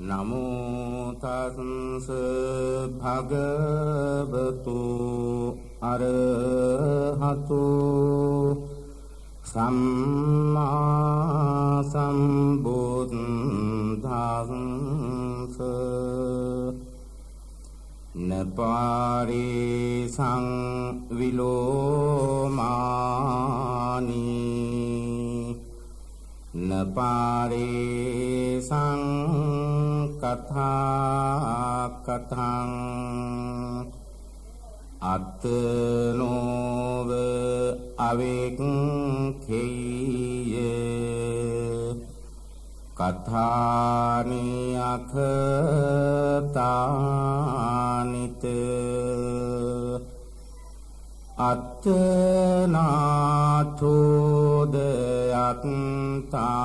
නමෝ තස්ස භගවතු අරහතු සම්මා සම්බුද්දස්ස නපාරේ සංවිලෝමානි නපාරේ සංකථා කතං අත්නෝව අවෙක්ඛේය කථානි අඛතානිත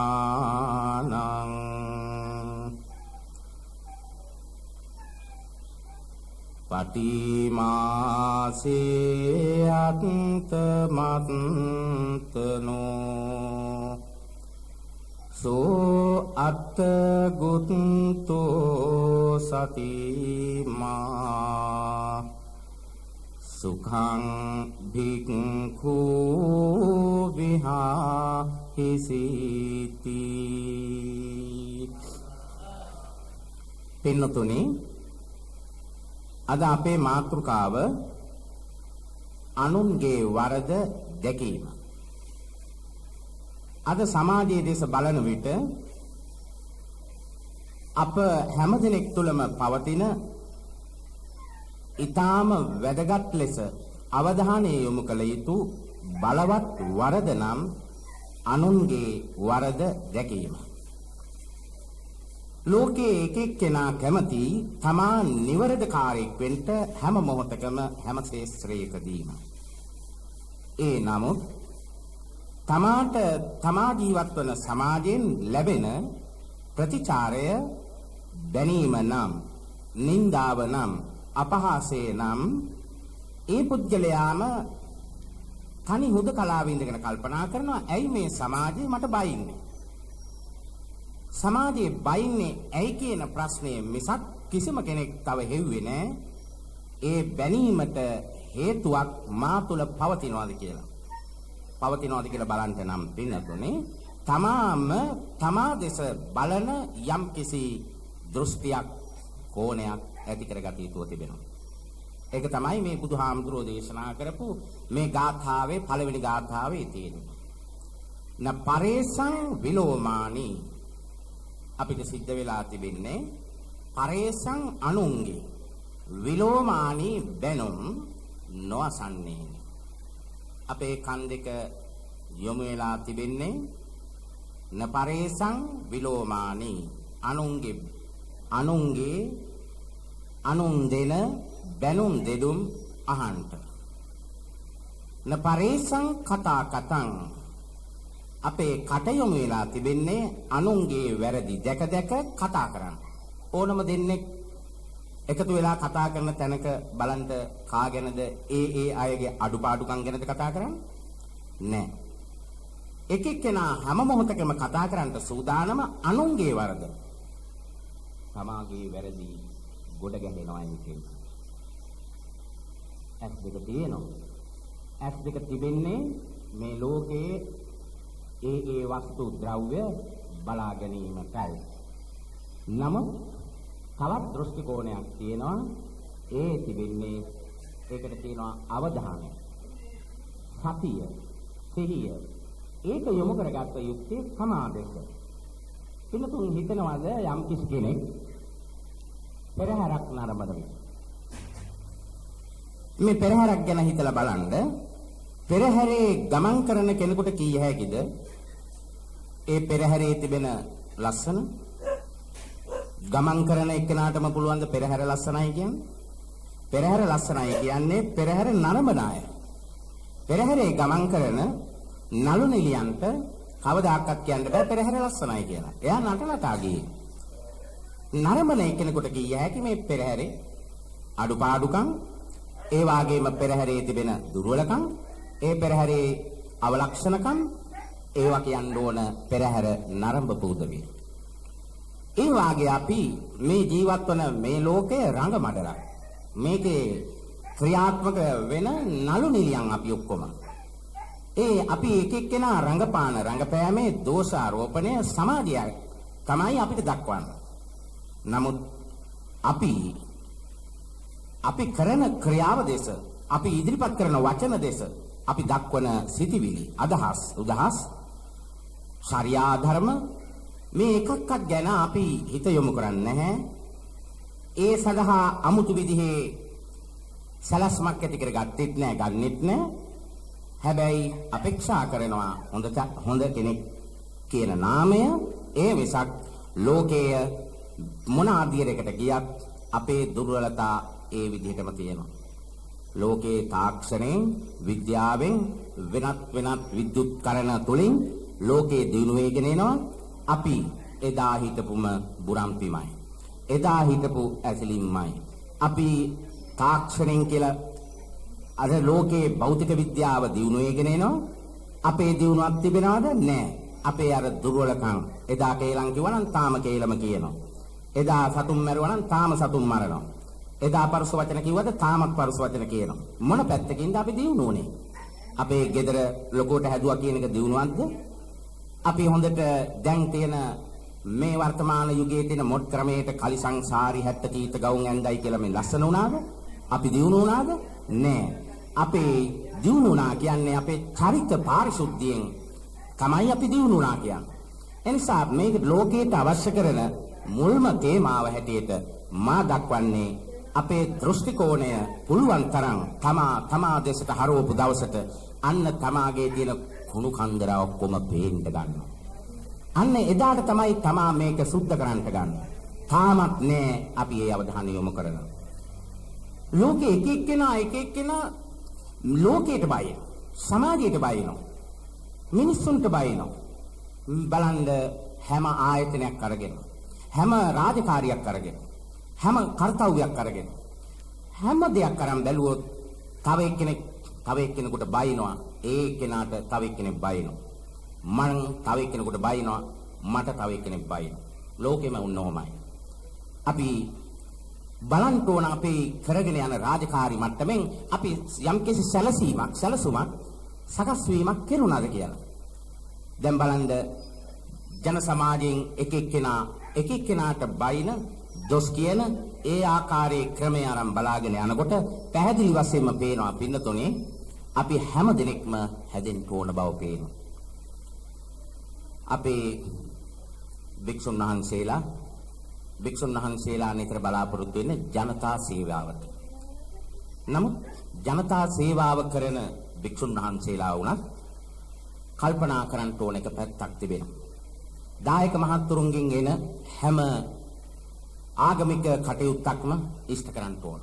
අත්නාථෝදයත්තානං පටිමාසේ අත්තමත්තනෝ සෝ අත්තගුත්තෝ සතිමා සුඛං භික්ඛු විහාහිසීති. පින්නතුනි, අද අපේ මාතෘකාව අනුන්ගේ වරද දැකීම. අද සමාජයේ දේශ බලන විට අප හැමදෙනෙක් තුළම පවතින ඊටාම වැදගත් ලෙස අවධානය යොමු කළ යුතු බලවත් වරද නම් අනුන්ගේ වරද දැකීම. ලෝකයේ එක එක්කෙනා කැමති තමා නිවැරදිකාරයෙක් වෙන්න හැම මොහොතකම හැම ශේත්‍රයකදීම. ඒ නමුත් තමා ජීවත් වන සමාජයෙන් ලැබෙන ප්‍රතිචාරය දැනීම නම්, නින්දාව නම්, අපහාසය නම් ඒ පුද්ගලයාම තනි හුදකලාවේ ඉඳගෙන කල්පනා කරනවා, ඇයි මේ සමාජය මට බයින්නේ? සමාජයේ බයින්නේ ඇයි කියන ප්‍රශ්නය මිසක් කිසිම කෙනෙක් තව හෙව්වේ නැහැ. ඒ බැනීමට හේතුවක් මා තුළ පවතිනවාද කියලා. පවතිනවාද කියලා බලන්න නම් පින්නතුනේ තමා දෙස බලන යම් කිසි දෘෂ්ටියක්, කෝණයක් ඇති කරගත යුතුව තිබෙනවා. ඒක තමයි මේ බුදුහාමුදුරෝ දේශනා කරපු මේ ගාථාවේ පළවෙනි ගාථාවේ තියෙන්නේ. න පරේසං විලෝමානි. අපිට සිද්ධ වෙලා තිබෙන්නේ පරේසං අනුන්ගේ විලෝමානි බැනුම් නොඅසන්නේ. අපේ කන් දෙක යොමු වෙලා තිබෙන්නේ න පරේසං විලෝමානි, අනුන් දෙන බැනුම් දෙදුම් අහන්ට. න පරේසං කතා කතං, අපේ කට යොමු වෙලා තිබෙන්නේ අනුන්ගේ වැරදි දැක දැක කතා කරන්න. ඕනම දෙන්නෙක් එකතු වෙලා කතා කරන තැනක බලන්න කාගෙනද ඒ අයගේ අඩුපාඩුකම් ගැනද කතා කරන්නේ? නැහැ. එක එක්කෙනා හැම මොහොතකම කතා කරන්න සූදානම අනුන්ගේ වරද. තමාගේ වැරදි ගොඩ ගැහෙනවා කියන්නේ. ඇස් දෙක තියෙනවා. ඇස් දෙක තිබෙන්නේ මේ ලෝකයේ ඒ වස්තු ද්‍රව්‍ය බලා ගැනීමටයි. නමුත් තවත් දෘෂ්ටි කෝණයක් තියෙනවා. ඒ තිබෙන්නේ, ඒකට තියෙනවා අවධානය, සතිය, සිහිය. ඒක යොමු කරගත්ත යුත්තේ සමාදෙක. පින්නතුන් හිතනවාද යම් කිසි කෙනෙක් පෙරහැරක් නරඹන මේ පෙරහැරක් ගැන හිතලා බලන්න. පෙරහැරේ ගමන් කරන කෙනෙකුට කී හැකිද ඒ පෙරහැරේ තිබෙන ලස්සන? ගමන් කරන එක්කෙනාටම පුළුවන් ද පෙරහැර ලස්සනයි කියන්නේ? පෙරහැර ලස්සනයි කියන්නේ පෙරහැර නරඹන අය. පෙරහැරේ ගමන් කරන නළු නිලියන්ට කවදාකවත් කියන්න බෑ පෙරහැර ලස්සනයි කියලා. එයා නටනටා ගියේ. නරඹන එක්කෙනෙකුට කී හැකි මේ පෙරහැරේ අඩුපාඩුකම්, ඒ වාගේම පෙරහැරේ තිබෙන දුර්වලකම්, ඒ පෙරහැරේ අවලක්ෂණකම්, ඒවා කියන්න ඕන පෙරහැර නරඹපු උදවිය. ඒ වාගේ අපි මේ ජීවත් වන මේ ලෝකයේ රංග මඩලක්. මේකේ ක්‍රියාත්මක වෙන නළු නිලියන් අපි ඔක්කොම. අපි එක එක්කෙනා රංගපාන රංගපෑමේ දෝෂාරෝපණය සමාධිය තමයි අපිට දක්වන්නේ. නමුත් අපි කරන ක්‍රියාව දෙස, අපි ඉදිරිපත් කරන වචන දෙස, අපි දක්වන සිතිවිලි, අදහස්, උදහස්, ශාරියා ධර්ම මේ එකක්වත් ගැන අපි හිත යොමු කරන්නේ නැහැ. ඒ සඳහා අමුතු විදිහේ සලස්මක් ඇති කරගත්තෙත් නැහැ, ගන්නෙත් නැහැ. හැබැයි අපේක්ෂා කරනවා හොඳ කෙනෙක් කියන නාමය. ඒ මිසක් ලෝකයේ මොන ආදියරයකට ගියත් අපේ දුර්වලතා ඒ විදිහටම තියෙනවා. ලෝකේ තාක්ෂණයෙන්, විද්‍යාවෙන්, වෙනත් විද්‍යුත් කරණ තුලින් ලෝකේ දිනු වේගෙන එනවා. අපි එදා හිටපුම බුරම්පිමයි. එදා හිටපු ඇසිලිම්මයි. අපි තාක්ෂණයෙන් කියලා අද ලෝකේ භෞතික විද්‍යාව දිනු වේගෙන එනවා. අපේ දිනුවක් තිබෙනවද? නැහැ. අපේ අර දුර්වලකම් එදා කේලම් කිව්වනම් තාම කේලම කියනවා. එදා සතුන් මරුවනම් තාම සතුන් මරනවා. එදා පරුස වචන කිව්වද තාමත් පරුස වචන කියනවා. මොන පැත්තකින්ද අපි දිනුනේ? අපේ ගෙදර ලොකෝට හැදුවා කියන එක දිනුවක්ද? අපි හොඳට දැන් තියෙන මේ වර්තමාන යුගයේ තියෙන මොඩ් ක්‍රමයට කලිසං සාරි 70 තීත ගවුම් ඇඳයි කියලා මේ ලස්සන වුණාද? අපි දිනු වුණාද? නෑ. අපේ දිනු වුණා කියන්නේ අපේ චරිත පාරිශුද්ධියෙන් තමයි අපි දිනු වුණා කියන්නේ. එනිසා මේක ලෝකයට අවශ්‍ය කරන මුල්ම තේමාව හැටියට මා දක්වන්නේ අපේ දෘෂ්ටි කෝණය පුළුවන් තරම් තමා දෙසට හරවපු දවසට අන්න තමාගේ තියෙන කුණු කන්දර ඔක්කොම පේන්න ගන්නවා. අන්න එදාට තමයි තමා මේක සුද්ධ කරන්න ගන්න. තාමත් නෑ අපි ඒ අවධානය යොමු කරනවා. ලෝකේ එක එක්කෙනා ලෝකයට බය, සමාජයට බයනවා, මිනිස්සුන්ට බයනවා. බලන්න හැම ආයතනයක් අරගෙන, හැම රාජකාරියක් අරගෙන, හැම කර්තව්‍යයක් අරගෙන, හැම දෙයක් අරන් බැලුවොත් තව එක්කෙනෙකුට බයිනවා. ඒ කෙනාට තව එක්කෙනෙක් බයිනවා. මං තව එක්කෙනෙකුට බයිනවා. මට තව එක්කෙනෙක් බයිනවා. ලෝකෙම උන්නෝමයි. අපි බලන්න ඕන අපේ කරගෙන යන රාජකාරී මට්ටමින් අපි යම්කිසි සැලසුමක් සකස් වීමක් කෙරුණාද කියලා. දැන් බලන්න ජන සමාජයෙන් එක එක්කෙනාට බයින දොස් කියන ඒ ආකාරයේ ක්‍රමය අරන් බලාගෙන යනකොට පැහැදිලි වශයෙන්ම පේනවා පින්නතොනේ අපි හැම දිනෙකම හැදෙන්න ඕන බව පේනවා. අපේ භික්ෂුන් වහන්සේලා නිතර බලාපොරොත්තු වෙන්නේ ජනතා සේවාවට. නමුත් ජනතා සේවාව කරන භික්ෂුන් වහන්සේලා වුණත් කල්පනා කරන්න ඕන එක පැත්තක් තිබෙනවා. දායක මහත්තුරුන්ගෙන් එන හැම ආගමික කටයුත්තක්ම ඉෂ්ට කරන්න ඕන.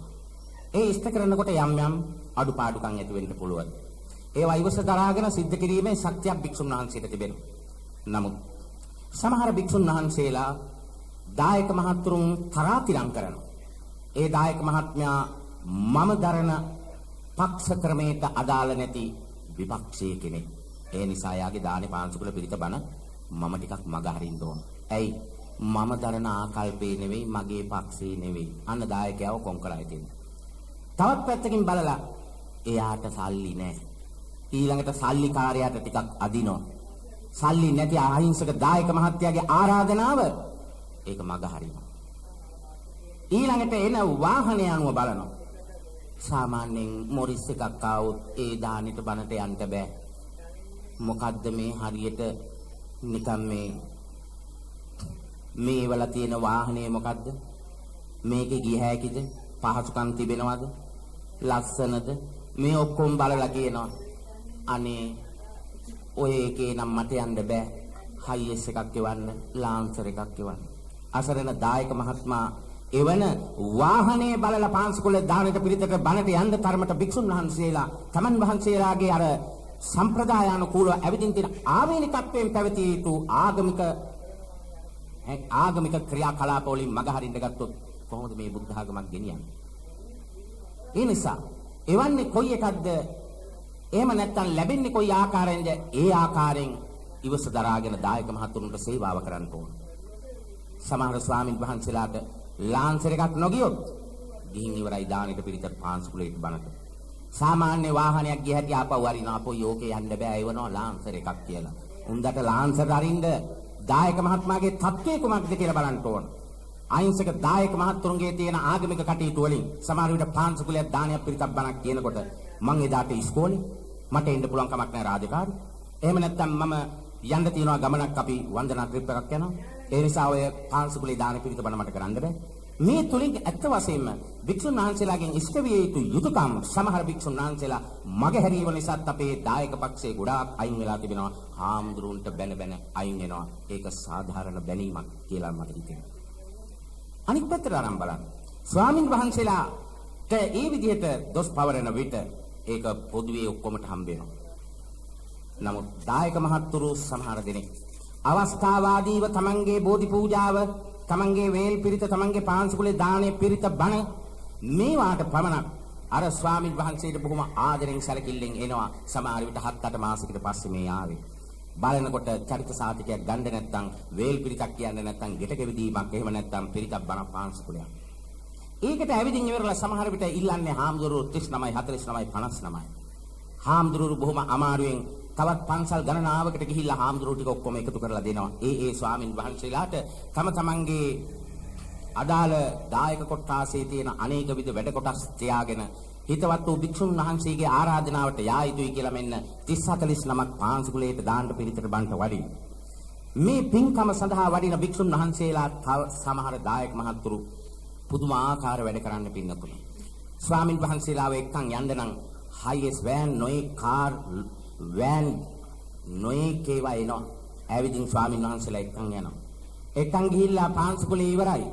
ඒ ඉෂ්ට කරනකොට යම් අඩුපාඩුකම් ඇති වෙන්න පුළුවන්. ඒවා ඉවස දරාගෙන සිද්ධ කිරීමේ ශක්තියක් භික්ෂුන් වහන්සේට තිබෙනවා. නමුත් සමහර භික්ෂුන් වහන්සේලා දායක මහත්තුරුන් තරාතිරම් කරනවා. ඒ දායක මහත්මයා මම දරන පක්ෂ ක්‍රමයට අදාළ නැති විපක්ෂයේ කෙනෙක්. ඒ නිසා යාගේ දානේ පාංශුකුල පිළිත බණ මම ටිකක් මග හරින්න ඕන. ඇයි? මම දරන ආකල්පේ නෙවෙයි, මගේ පක්ෂේ නෙවෙයි. අන්න දායකයව කොන් කරලා තියෙනවා. තවත් පැත්තකින් බලලා එයාට සල්ලි නැහැ. ඊළඟට සල්ලිකාරයාට ටිකක් අදිනවා. සල්ලි නැති අහිංසක දායක මහත්තයාගේ ආරාධනාව ඒක මග හරිනවා. ඊළඟට එන වාහනය අනුව බලනවා. සාමාන්‍යයෙන් මොරිස් එකක් ආවොත් ඒ දානෙට බනට යන්න බෑ. මොකද්ද මේ හරියට නිකන් මේ වල තියෙන වාහනේ මොකද්ද? මේකේ ගිය හැකිද? පහසුකම් තිබෙනවද? ලස්සනද? මේ ඔක්කොම බලලා කියනවා. අනේ ඔය එකේ නම් මට යන්න බෑ. හයිස් එකක් එවන්න, ලාන්සර් එකක් එවන්න. අසරණ දායක මහත්මයා එවන වාහනේ බලලා පාංශුකුල දානෙට පිළිතට බණට යන්න තරමට භික්ෂුන් වහන්සේලා තමන් වහන්සේලාගේ අර සම්ප්‍රදායානුකූලව ඇවිදින් තියෙන ආවේනිකත්වයෙන් පැවතිය යුතු ආගමික ක්‍රියාකලාප වලින් මග හරින්න ගත්තොත් කොහොමද මේ බුද්ධ ආගමක් ගෙනියන්නේ? ඒ නිසා එවන්නේ කොයි එකක්ද? එහෙම නැත්නම් ලැබෙන්නේ කොයි ආකාරයෙන්ද? ඒ ආකාරයෙන් ඉවස දරාගෙන දායක මහතුරුන්ට සේවාව කරන්න ඕන. සමහර ස්වාමින් වහන්සේලාට ලාන්සර් එකක් නොගියොත් ගිහින් ඉවරයි දානෙට පිරිත පාන්සුකුලේට බණට. සාමාන්‍ය වාහනයක් ගිය හැටි ආපහු වරිනවා අපෝ යෝකේ යන්න බෑ එවනවා ලාන්සර් එකක් කියලා. උන්දට ලාන්සර් අරින්න දායක මහත්මයාගේ තත්ත්වය කුමක්ද කියලා බලන්න ඕන. අහිංසක දායක මහත්තුරුන්ගේ තියෙන ආගමික කටයුතු වලින් සමහර විට පාන්සුකුලයක් දානයක් පිරිතක් බණක් කියනකොට මං එදාට ඉස්කෝලේ මට එන්න පුළුවන් කමක් නැහැ රාජකාරි. එහෙම නැත්නම් මම යන්න තියෙනවා ගමනක් අපි වන්දනා ට්‍රිප් එකක් යනවා. ඒ නිසා ඔය පාන්සුකුලේ දාන පිරිත බණ මට කරන්න බෑ. මේ තුලින් ඇත්ත වශයෙන්ම භික්ෂුන් වහන්සේලාගෙන් ඉෂ්ට විය යුතු යුතුයකම් සමහර භික්ෂුන් වහන්සේලා මගහැරීම නිසාත් අපේ දායක පක්ෂයේ ගොඩාක් අයින් වෙලා තිබෙනවා. හාමුදුරුවන්ට බැන බැන අයින් වෙනවා. ඒක සාධාරණ බැනීමක් කියලා මට හිතෙනවා. අනිත් පැත්තට අරන් බලන්න. ස්වාමින් වහන්සේලාට ඒ විදිහට දොස් පවරන විට ඒක පොදුවේ ඔක්කොමට හම්බ වෙනවා. නමුත් දායක මහත්තුරු සමහර දෙනෙක් අවස්ථාවාදීව තමන්ගේ බෝධි පූජාව තමන්ගේ වේල් පිරිත තමන්ගේ පාන්සුකුලේ දානේ පිරිත බණ මේවාට පමණක් අර ස්වාමීන් වහන්සේට බොහොම ආදරෙන් සැලකිල්ලෙන් එනවා. සමහර විට 7-8 මාසයකට පස්සේ මේ ආවේ. බලනකොට චරිත සාතිකයක් ගන්න නැත්නම් වේල් පිරිතක් කියන්නේ නැත්නම් ගෙට කෙවිදීමක් එහෙම නැත්නම් පිරිතක් බණ පාන්සුකුලයක්. ඒකට ඇවිදින් ඉවරලා සමහර විට ඉල්ලන්නේ හාමුදුරුවෝ 39 49 59. හාමුදුරුවෝ බොහොම අමාරුවෙන් තවත් පන්සල් ගණනාවකට ගිහිල්ලා හාමුදුරුවෝ ටික ඔක්කොම එකතු කරලා දෙනවා. ඒ ස්වාමින් වහන්සේලාට තම තමන්ගේ අදාළ දායක කොට්ටාසේ තියෙන අනේක විද වැඩ කොටස් තියාගෙන හිතවත් වූ භික්ෂුන් වහන්සේගේ ආරාධනාවට යා යුතුයි කියලා මෙන්න 30-49ක් පාන්සුකුලේට දාන්න පිරිතට බන්ට වඩින. මේ පින්කම සඳහා වඩින භික්ෂුන් වහන්සේලා සමහර දායක මහත්තුරු පුදුමාකාර වැඩ කරන්න පින්නතුනේ. ස්වාමින් වහන්සේලාව එක්කන් යන්න නම් හයිස් වෑන් නොයි කාර් වෑන් නොයේකේවා එනවා. ඇවිදින් ස්වාමීන් වහන්සේලා එක්කන් යනවා. එක්කන් ගිහිල්ලා පාන්සුකුලේ ඉවරයි.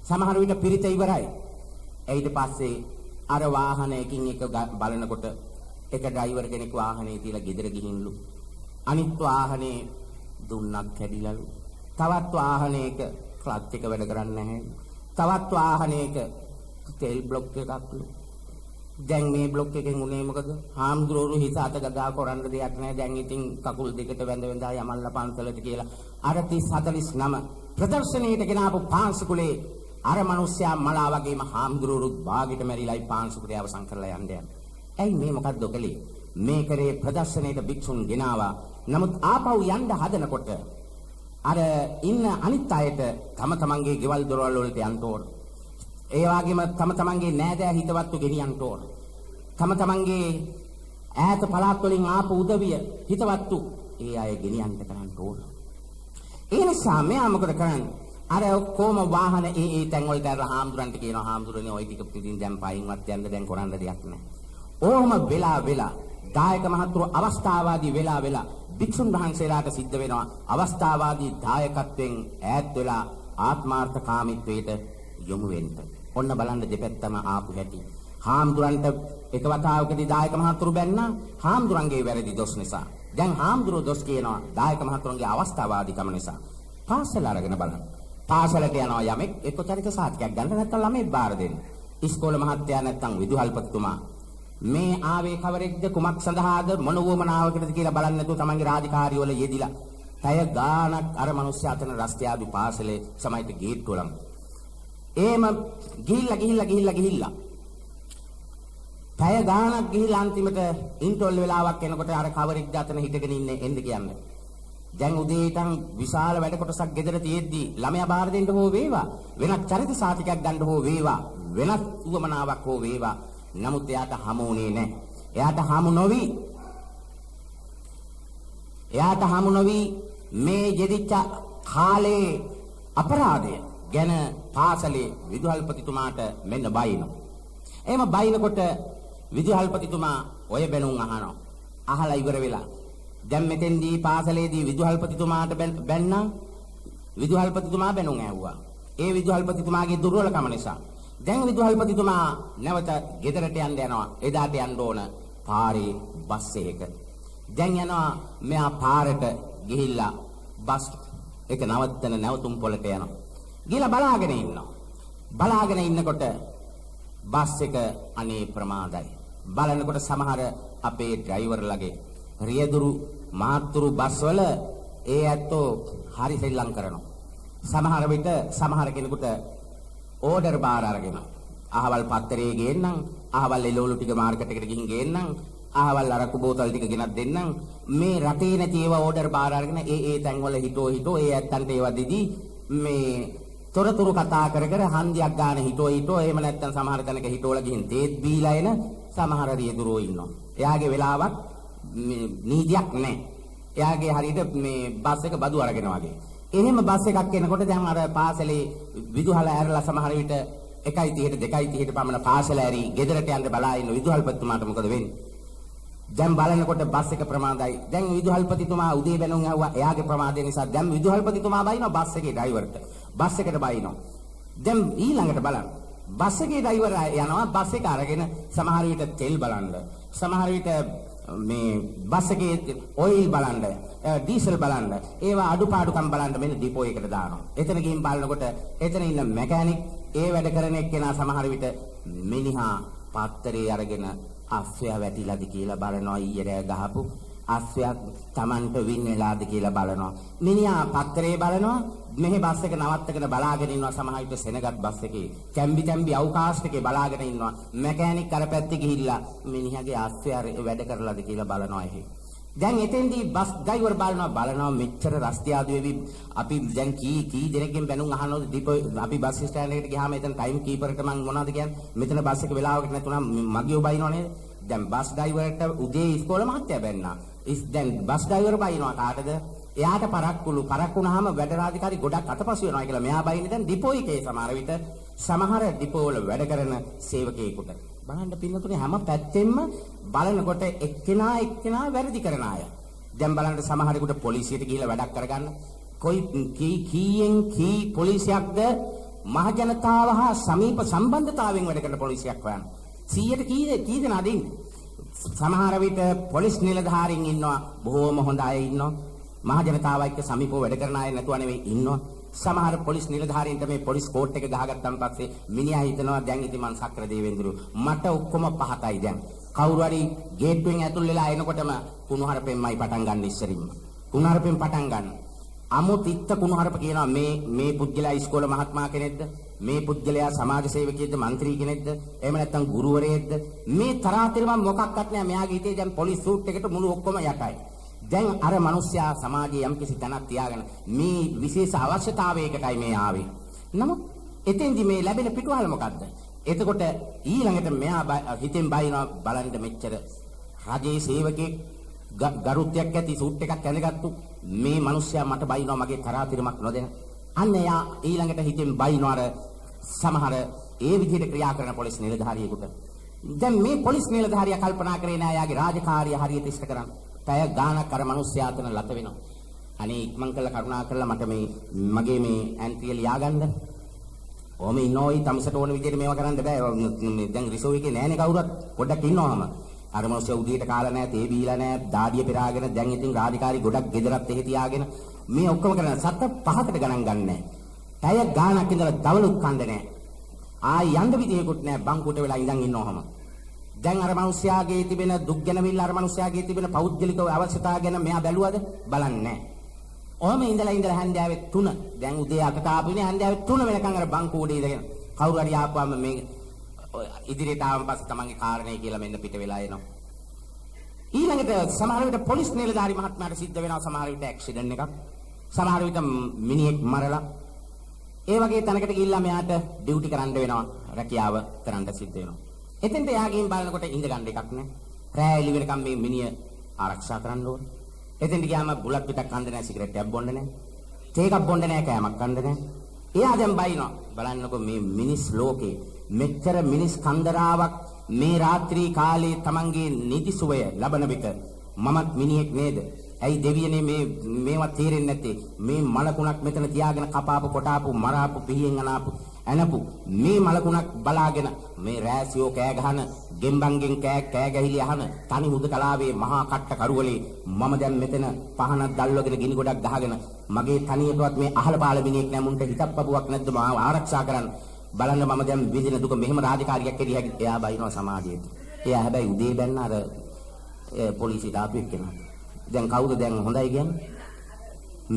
සමහර විට පිරිත ඉවරයි. ඊට පස්සේ අර වාහනයකින් එක බලනකොට එක ඩ්‍රයිවර් කෙනෙක් වාහනේ තියලා ගෙදර ගිහින්ලු. අනිත් වාහනේ දුන්නක් කැඩිලාලු. තවත් වාහනයක ක්ලච් එක වැඩ කරන්නේ නැහැ. තවත් වාහනයක තෙල් බ්ලොක් එකක්ලු. දැන් මේ බ්ලොක් එකෙන් උනේ මොකද? හාමුදුරුවෝ හිත අත ගගා කරන්න දෙයක් නැහැ. දැන් ඉතින් කකුල් දෙකට වැඳ වැඳා යමල්ලා පන්සලට කියලා අර 30-49 ප්‍රදර්ශනීයට ගෙනාපු පාන්සුකුලේ අර මිනිස්සයා මලා වගේම හාමුදුරුවෝ භාගයට මැරිලායි පාන්සුකුලේ අවසන් කරලා යන්නේ. ඇයි මේ මොකද්ද කළේ? මේ කරේ ප්‍රදර්ශනීයට භික්ෂුන් ගෙනාවා. නමුත් ආපහු යන්න හදනකොට අර ඉන්න අනිත් අයට තම තමන්ගේ ගෙවල් දොරවල් වලට යන්න ඕන. ඒ වගේම තම තමන්ගේ නෑදෑ හිතවත්තු ගෙනියන්න ඕන. තම තමන්ගේ ඈත පළාත් වලින් ආපු උදවිය හිතවත්තු ඒ අය ගෙනියන්න කරන්න ඕන. ඒ නිසා මෙයා මොකද කරන්නේ? අර ඔක්කොම වාහන ඒ තැන් වලට අර හාමුදුරන්ට කියනවා හාමුදුරනේ ওই ටික පිටින් දැන් පයින්වත් යන්න දැන් කරන්න දෙයක් නැහැ. ඕම වෙලා දායක මහත්තුරු අවස්ථාවාදී වෙලා භික්ෂුන් වහන්සේලාට සිද්ධ වෙනවා අවස්ථාවාදී දායකත්වයෙන් ඈත් වෙලා ආත්මාර්ථකාමීත්වයට යොමු වෙන්න. ඔන්න බලන්න දෙපැත්තම ආපු හැටි. හාමුදුරන්ට එක වතාවකදී දායක මහත්තුරු බැන්නා හාමුදුරන්ගේ වැරදි දොස් නිසා. දැන් හාමුදුරුවෝ දොස් කියනවා දායක මහත්තුරුන්ගේ අවස්ථාවාදීකම නිසා. පාසල අරගෙන බලන්න. පාසලට යනවා යමෙක් එක්ක චරිත සාතිකයක් ගන්න නැත්නම් ළමයි බාර දෙන්න. ඉස්කෝල මහත්තයා නැත්නම් විදුහල්පතිතුමා මේ ආවේ කවරෙක්ද කුමක් සඳහාද මොන වුවමනාවකටද කියලා බලන්නේ නැතුව තමන්ගේ රාජකාරිය වල යෙදිලා පැය ගාණක් අර මිනිස්සයා අතන රස්තියාදු පාසලේ සමයිත ගේට්ටුව ළඟ. එහෙම ගිහිල්ලා පැය ගාණක් ගිහිල්ලා අන්තිමට ඉන්ටෝල් වෙලාවක් එනකොට අර කවරෙක්ද අතන හිටගෙන ඉන්නේ එන්න කියන්නේ. දැන් උදේ ඉඳන් විශාල වැඩ කොටසක් ගෙදර තියෙද්දි ළමයා බාර දෙන්න හෝ වේවා වෙනත් චරිත සාතිකයක් ගන්න හෝ වේවා වෙනත් උවමනාවක් හෝ වේවා නමුත් එයාට හමුුනේ නැහැ. එයාට හමු නොවි මේ යෙදිච්ච කාලේ අපරාධය ගැන පාසලේ විදුහල්පතිතුමාට මෙන්න බයිනවා. එහෙම බයිනකොට විදුහල්පතිතුමා ඔය බැනුම් අහනවා. අහලා ඉවර වෙලා දැන් මෙතෙන්දී පාසලේදී විදුහල්පතිතුමාට බැන්නා විදුහල්පතිතුමා බැනුම් ඇහුවා. ඒ විදුහල්පතිතුමාගේ දුර්වලකම නිසා දැන් විදුහල්පතිතුමා නැවත ගෙදරට යනවා. එදාට යන්න ඕන පාරේ බස් එකක. දැන් යනවා මෙයා පාරට ගිහිල්ලා බස් එක නවත්තන නැවතුම් පොළට යනවා. ගිහලා බලාගෙන ඉන්නකොට බස් එක අනේ ප්‍රමාදයි. බලනකොට සමහර අපේ ඩ්‍රයිවර්ලගේ රියදුරු මාත්තුරු බස් වල ඒ ඇත්තෝ හරි සෙල්ලම් කරනවා. සමහර විට සමහර කෙනෙකුට ඕඩර් බාර අරගෙන අහවල් පත්තරේ ගේන්නම්, අහවල් එළවලු ටික මාකට් එකට ගිහින් ගේන්නම්, අහවල් අරක්කු බෝතල් ටික ගෙනත් දෙන්නම්. මේ රටේ නැති ඒවා ඕඩර් බාර අරගෙන ඒ තැන්වල හිටෝ ඒ ඇත්තන්ට ඒවා දෙදී මේ තොරතුරු කතා කර කර හන්දියක් ගන්න හිටෝ එහෙම නැත්නම් සමහර තැනක හිටෝලා ගිහින් තේත් බීලා එන සමහර රියදුරෝ ඉන්නවා. එයාගේ වෙලාවක් නීතියක් නැහැ. එයාගේ හරියට මේ බස් එක බදු අරගෙන වගේ. එහෙම බස් එකක් එනකොට දැන් අර පාසලේ විදුහල ඇරලා සමහර විට 1:30ට 2:30ට පමණ පාසල ඇරි ගෙදරට යන්න බලා ඉන්න විදුහල්පතිතුමාට මොකද වෙන්නේ? දැන් බලනකොට බස් එක ප්‍රමාදයි. දැන් විදුහල්පතිතුමා උදේ බැනුම් ඇහුවා. එයාගේ ප්‍රමාදය නිසා දැන් විදුහල්පතිතුමා බයිනවා බස් එකේ ඩ්‍රයිවර්ට. බස් එකට බයිනවා. දැන් ඊළඟට බලන්න. බස් එකේ ඩ්‍රයිවර් යනවා බස් එක අරගෙන සමහර විට තෙල් බලන්න. සමහර විට මේ බස් එකේ ඔයිල් බලන්න, ඩීසල් බලන්න, ඒවා අඩුපාඩුකම් බලන්න මෙන්න ඩිපෝ එකට දානවා. එතන ගිහින් බලනකොට එතන ඉන්න මැකැනික් ඒ වැඩ කරන එක්කෙනා සමහර විට මිනිහා පත්තරේ අරගෙන අස්වැය වැටිලාද කියලා බලනවා. ඊයේ ගහපු අස්වැයක් Tamanට වින් වෙලාද කියලා බලනවා. මිනිහා පත්තරේ බලනවා. මෙහි බස් එක නවත්තගෙන බලාගෙන ඉන්නවා. සමහර විට සෙනගත් බස් එකේ කැම්බි අවකාශ එකේ බලාගෙන ඉන්නවා. මැකැනික් අර පැත්තේ ගිහිල්ලා මිනිහාගේ අස්වැය වැඩ කරලාද කියලා බලනවා. එහෙ දැන් එතෙන්දී බස් ඩ්‍රයිවර් බලනවා මෙච්චර රස්තියාදු වෙවි අපි දැන් කී දෙනෙක්ගෙන් බැනුම් අහනවද ඩිපෝ අපි බස් ස්ටෑන්ඩ් එකට ගියාම එතන ටයිම් කීපර්ට මම මොනවද කියන්නේ මෙතන බස් එක වෙලාවකට නැතුණා මගියෝ බයිනව නේද දැන් බස් ඩ්‍රයිවර්ට උදේ ඉස්කෝලේ මහත්තයා බැන්නා දැන් බස් ඩ්‍රයිවර් බයිනවා කාටද එයාට පරක් වුණාම වැඩ රාජකාරි ගොඩක් අතපසු වෙනවා කියලා මෙයා බයින්නේ දැන් ඩිපෝ එකේ සමහර ඩිපෝ වල වැඩ කරන සේවකයෙකුට බලන්න පින්නතුනේ හැම පැත්තෙම බලනකොට එක්කෙනා වැරදි කරන අය. දැන් බලන්න සමහරෙකුට පොලිසියට ගිහිල්ලා වැඩක් කරගන්න. කීයෙන් පොලිසියක්ද මහ ජනතාව හා සමීප සම්බන්ධතාවයෙන් වැඩ කරන පොලිසියක් හොයන්න. 100ට කී දෙනාද ඉන්නේ? සමහර විට පොලිස් නිලධාරීන් ඉන්නවා බොහෝම හොඳ අය ඉන්නවා. මහ ජනතාව එක්ක සමීපව වැඩ කරන අය නැතුව නෙවෙයි ඉන්නවා. සමහර පොලිස් නිලධාරීන්ට මේ පොලිස් කෝට් එක ගහගත්තාන් පස්සේ මිනිහා හිතනවා දැන් ඉතින් මං සක්‍ර දේවේන්ද්‍රු මට ඔක්කොම පහතයි දැන් කවුරු හරි ගේට්ටුවෙන් ඇතුල් වෙලා එනකොටම කුණුහරුපෙන්මයි පටන් ගන්න ඉස්සරින්ම කුණුහරුපෙන් පටන් ගන්න අමුතිත්ත කුණුහරුප කියනවා මේ පුද්ගලයා ඉස්කෝල මහත්මයා කෙනෙක්ද මේ පුද්ගලයා සමාජ සේවකයෙක්ද മന്ത്രി කෙනෙක්ද එහෙම නැත්නම් ගුරුවරයෙක්ද මේ තරාතිරම මොකක්වත් නෑ මෙයාගේ හිතේ දැන් පොලිස් සූට් එකට මුළු ඔක්කොම යටයි දැන් අර මිනිස්සයා සමාජයේ යම්කිසි තැනක් තියාගෙන මේ විශේෂ අවශ්‍යතාවයකටයි මේ ආවේ. නමුත් එතෙන්දි මේ ලැබෙන පිටුවහල මොකද්ද? එතකොට ඊළඟට මෙයා හිතෙන් බයිනවා බලන්න මෙච්චර රජයේ සේවකෙක් ගරුත්වයක් ඇති සූට් එකක් ඇඳගත්තු මේ මිනිස්සයා මට බයිනවා මගේ තරාතිරමක් නොදෙන. අන්න එයා ඊළඟට හිතෙන් බයිනවා අර සමහර ඒ විදිහට ක්‍රියා කරන පොලිස් නිලධාරියෙකුට. දැන් මේ පොලිස් නිලධාරියා කල්පනා කරේ නෑ යාගේ රාජකාරිය හරියට ඉෂ්ට කරන්න. තය ගානක් අර මිනිස්සයා අතන ලත වෙනවා. අනේ ඉක්මන් කළා කරුණා කරලා මට මගේ මේ ඇන්ට්‍රිය ලියාගන්න. ඔහම ඉන්නෝයි තමසට ඕන විදිහට මේවා කරන්න බෑ. දැන් රිසෝව් එකේ නෑනේ කවුරුත් පොඩ්ඩක් ඉන්නවම. අර මිනිස්සයා උදේට කාලා නෑ, තේ බීලා නෑ, දාඩිය පෙරාගෙන දැන් ඉතින් රාජකාරි ගොඩක් ගෙදරත් එහෙ තියාගෙන මේ ඔක්කොම කරන සත පහකට ගණන් ගන්නෑ. තය ගානක් ඉඳලා දවලුත් කන්න නෑ. ආයි යන්න විදිහකුත් නෑ බංකුවට වෙලා ඉඳන් ඉන්නවම. දැන් අර මිනිස්යාගේ තිබෙන දුක් ගැනවිල්ල අර මිනිස්යාගේ තිබෙන පෞද්ගලික අවශ්‍යතාව ගැන මෙයා බැලුවද බලන්නේ නැහැ. ඔහම ඉඳලා හැන්දෑවේ 3 දැන් උදේ 8ට ආපුනේ හැන්දෑවේ 3 වෙනකන් අර බංකුව උඩ ඉඳගෙන කවුරු හරි ආපුවාම මේ ඉදිරියට ආවන් පස්සේ තමන්ගේ කාරණේ කියලා මෙන්න පිට වෙලා එනවා. ඊළඟට සමහර විට පොලිස් නිලධාරි මහත්මයාට සිද්ධ වෙනවා සමහර විට ඇක්සිඩන්ට් එකක්. සමහර විට මිනිහෙක් මරලා ඒ වගේ තැනකට ගිහිල්ලා මෙයාට ඩියුටි කරන්න වෙනවා. රැකියාව කරන්න සිද්ධ වෙනවා. එතෙන්ට යාගින් බලනකොට ඉඳ ගන්න එකක් නෑ. රෑ එළි වෙනකම් මේ මිනිය ආරක්ෂා කරන්න ඕනේ. එතෙන්ට ගියාම බුලත් පිටක් කන්න නෑ, සිගරට් එකක් බොන්න නෑ. තේ එකක් බොන්න නෑ, කෑමක් කන්න නෑ. එයා දැන් බයිනවා. බලන්නකො මේ මිනිස් ලෝකේ මෙච්චර මිනිස් කන්දරාවක් මේ රාත්‍රී කාලේ Tamanගේ නිදිසුවය ලබන විට මමත් මිනිහෙක් නේද? ඇයි දෙවියනේ මේවා තේරෙන්නේ නැත්තේ? මේ මලකුණක් මෙතන තියාගෙන කපාපු කොටාපු මරාපු පිහියෙන් අනපු මේ මලකුණක් බලාගෙන මේ රෑසියෝ කෑ ගහන ගෙම්බන්ගෙන් කෑ ගැහිලි අහන තනි හුදකලාවේ මහා කට්ට කරුවලේ මම දැන් මෙතන පහනක් දැල්වගෙන ගිනි ගොඩක් ගහගෙන මගේ තනියටවත් මේ අහල පාල මිනිහෙක් නෑ මුන්ට හිතක් පපුවක් නැද්ද මාව ආරක්ෂා කරන්න බලන්න මම දැන් විඳින දුක මෙහෙම රාජකාරියක් කෙරිය හැකි එයා බයිනවා සමාජයට. එයා හැබැයි උදේ බැන්න අර පොලිසියට ආපු එක්කෙනා. දැන් කවුද දැන් හොඳයි කියන්නේ?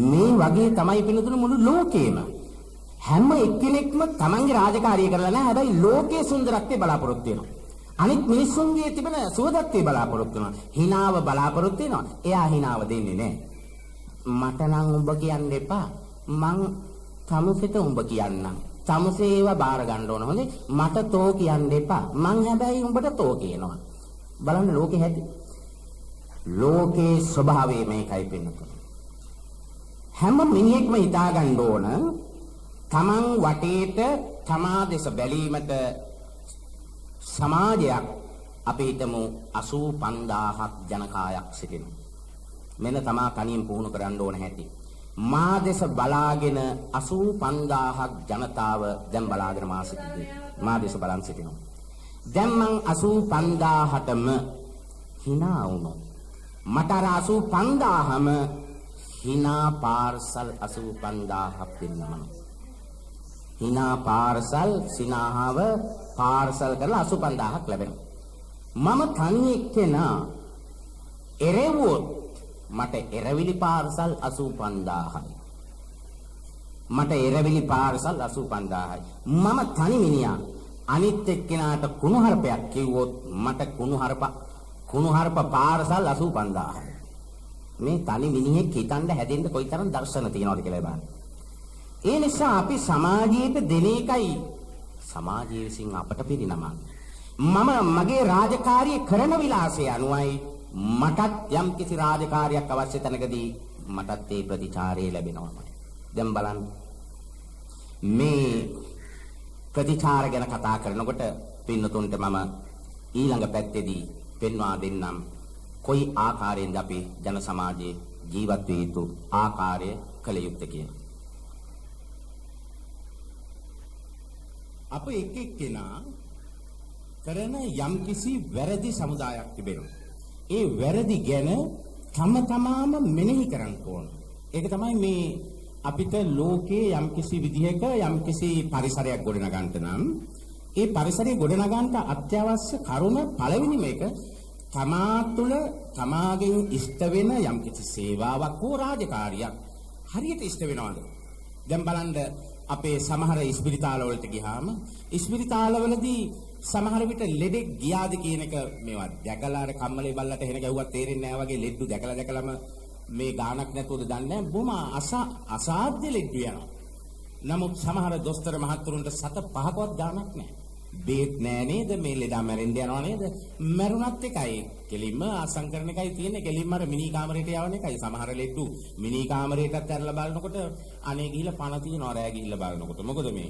මේ වගේ තමයි පිළිතුරු මුළු ලෝකේම හැම එක්කෙනෙක්ම තමන්ගේ රාජකාරිය කරලා නැහැ. හැබැයි ලෝකයේ සුන්දරත්වය බලාපොරොත්තු වෙනවා. අනිත් මිනිස්සුන්ගේ තිබෙන සුවදත්වය බලාපොරොත්තු වෙනවා. හිනාව බලාපොරොත්තු වෙනවා. එයා හිනාව දෙන්නේ නැහැ. මට නම් උඹ කියන්න එපා. මං තමුසෙට උඹ කියන්නම්. තමුසේ ඒවා බාර ගන්න ඕන. හොඳේ. මට තෝ කියන්න එපා. මං හැබැයි උඹට තෝ කියනවා. බලන්න ලෝකේ හැටි. ලෝකේ ස්වභාවය මේකයි පෙන්නකොට. හැම මිනිහෙක්ම හිතා ගන්න ඕන තමන් වටේට තමා දෙස බැලීමට සමාජයක් අපි හිතමු 85000ක් ජනකායක් සිටිනවා. මෙන්න තමා තනියෙන් පුහුණු කරන්න ඕන හැටි. මා දෙස බලාගෙන 85000ක් ජනතාව දැන් බලාගෙන මා දෙස බලන් සිටිනවා. දැන් මං 85000ටම hina වුණා. මට අර 85000ම hina පාර්සල් 85000ක් දෙන්නම. hina පාර්සල් සිනාහව පාර්සල් කරලා 85000ක් ලැබෙනවා. මම තනි එක්කෙනා එරෙව්වොත් මට එරවිලි පාර්සල් 85000යි. මට එරවිලි පාර්සල් 85000යි. මම තනි මිනිහා අනිත් එක්කෙනාට කුණුහරුපයක් කිව්වොත් මට කුණුහරුප පාර්සල් 85000යි. මේ තනි මිනිහෙක් හිතන්න හැදෙන්න කොයිතරම් දර්ශන තියනවද කියලා බලන්න. ඒ නිසා අපි සමාජයට දෙන එකයි සමාජයේ විසින් අපට පිරිනමන්නේ. මම මගේ රාජකාරිය කරන විලාසය අනුවයි මටත් යම් කිසි රාජකාරියක් අවශ්‍ය තැනකදී මටත් ඒ ප්‍රතිචාරය ලැබෙනවා. දැන් බලන්න මේ ප්‍රතිචාර ගැන කතා කරනකොට පින්නතුන්ට මම ඊළඟ පැත්තේදී පෙන්වා දෙන්නම් කොයි ආකාරයෙන්ද අපි ජන සමාජයේ ජීවත් විය යුතු ආකාරය කළ යුත්තේ කියලා. අප එක එක්කෙනා කරන යම්කිසි වැරදි සමුදායක් තිබෙනවා. ඒ වැරදි ගැන තම තමාම මෙනෙහි කරන්න ඕන. ඒක තමයි මේ අපිට ලෝකයේ යම්කිසි විදිහක යම්කිසි පරිසරයක් ගොඩනගන්න නම් ඒ පරිසරය ගොඩනගන්න අත්‍යවශ්‍ය කරුණ පළවෙනිම එක තමා තුළ තමාගෙන් ඉෂ්ට වෙන යම්කිසි සේවාවක් හෝ රාජකාරියක් හරියට ඉෂ්ට වෙනවද? දැන් බලන්න අපේ සමහර ඉස්පිරිතාල වලට ගියාම ඉස්පිරිතාලවලදී සමහර විට ලෙඩෙක් ගියාද කියන එක මේවා දැකලා අර කම්මලේ බල්ලට එහෙන ගැව්වත් තේරෙන්නේ නැහැ වගේ ලෙඩු දැකලාම මේ ගානක් නැතුවද දන්නේ නැහැ. බොහොම අසාධ්‍ය ලෙඩු යනවා. නමුත් සමහර දොස්තර මහත්තුරුන්ට 7-5කවත් ගානක් නැහැ. බේත් නෑ නේද? මේ ලෙඩා මැරෙන්න යනවා නේද? මැරුණත් එකයි. කෙලින්ම අසංකරණ එකයි තියෙන්නේ. කෙලින්ම අර මිනි කාමරේට යවන එකයි. සමහර ලෙඩු මිනි කාමරේටත් ඇරලා බලනකොට අනේ ගිහිල්ලා පණ තියනවා රෑ ගිහිල්ලා බලනකොට. මොකද මේ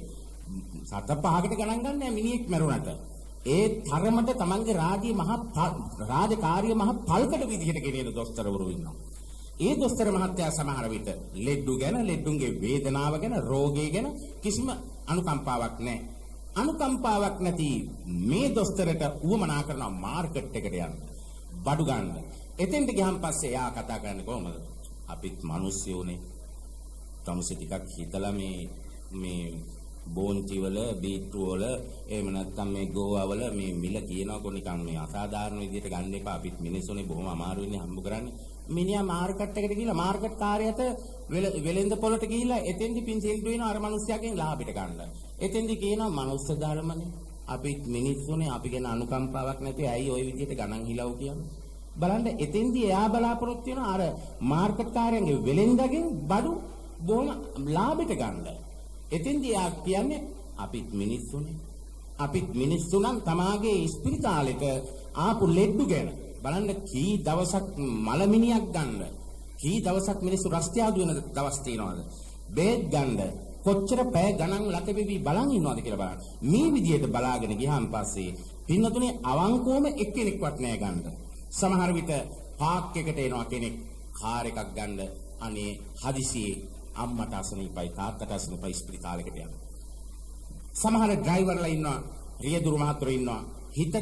7-5කට ගණන් ගන්න නෑ මිනිහෙක් මැරුණට. ඒ තරමට තමන්ගේ රාජකාරිය මහ පල්කඩ විදිහට ගෙනියන දොස්තරවරු ඉන්නවා. ඒ දොස්තර මහත්තයා සමහර විට ලෙඩු ගැන, ලෙඩුන්ගේ වේදනාව ගැන, රෝගය ගැන කිසිම අනුකම්පාවක් නැහැ. අනුකම්පාවක් නැති මේ දොස්තරට උවමනා කරන මාකට් එකට යන්න, බඩු ගන්න. එතෙන්ට ගියන් පස්සේ එයා කතා කරන්නේ කොහොමද? අපිත් මිනිස්සුනේ. තමුසෙ ටිකක් හිතලා මේ බෝන්චි වල, බීට්රු වල, එහෙම නැත්නම් මේ ගෝවා වල මේ මිල කියනකො නිකන් මේ අසාධාරණ විදිහට ගන්න එපා. අපිත් මිනිස්සුනේ බොහොම අමාරු වෙන්නේ හම්බ කරන්නේ. මිනිහා මාකට් එකට ගිහිල්ලා මාකට් කාර්යයට වෙලෙන්ද පොලට ගිහිල්ලා එතෙන්දි පින්සිල් දුවන අර මිනිස්සයාගෙන් ලාභයට ගන්න. එතෙන්දි කියනවා මනුස්ස ධර්මනේ. අපිත් මිනිස්සුනේ, අපි ගැන අනුකම්පාවක් නැතුව ඇයි ওই විදිහට ගණන් හිලව් කියන්නේ? බලන්න එතෙන්දි එයා බලාපොරොත්තු වෙන අර මාකට් කාර්යයන්ගේ වෙලෙන්දගෙන් බඩු බොහොම ලාභයට ගන්න. එතෙන්දී යා කියන්නේ අපිත් මිනිස්සුනේ. අපිත් මිනිස්සු නම් තමාගේ ස්පිරිතාලෙට ආපු ලෙඩ්ඩු ගැන බලන්න කී දවසක් මලමිනියක් ගන්න. කී දවසක් මිනිස්සු රස්තියාදු වෙන දවස් තියනවාද? බේත් ගන්න. කොච්චර පැය ගණන් ලතෙවි බලන් ඉන්නවද කියලා බලන්න. මේ විදිහට බලාගෙන ගියාන් පස්සේ පින්නතුනේ අවංකවම එක්කෙනෙක්වත් නෑ ගන්න. සමහර විට පාක් එකට එනවා කෙනෙක් කාර් එකක් ගන්න. අනේ හදිසියේ අම්මට අසනීපයි තාත්තට අසනීපයි ස්පිරිතාලෙකට යනවා. සමහර ඩ්‍රයිවර්ලා ඉන්නවා, රියදුරු මහතුරු ඉන්නවා. හිතට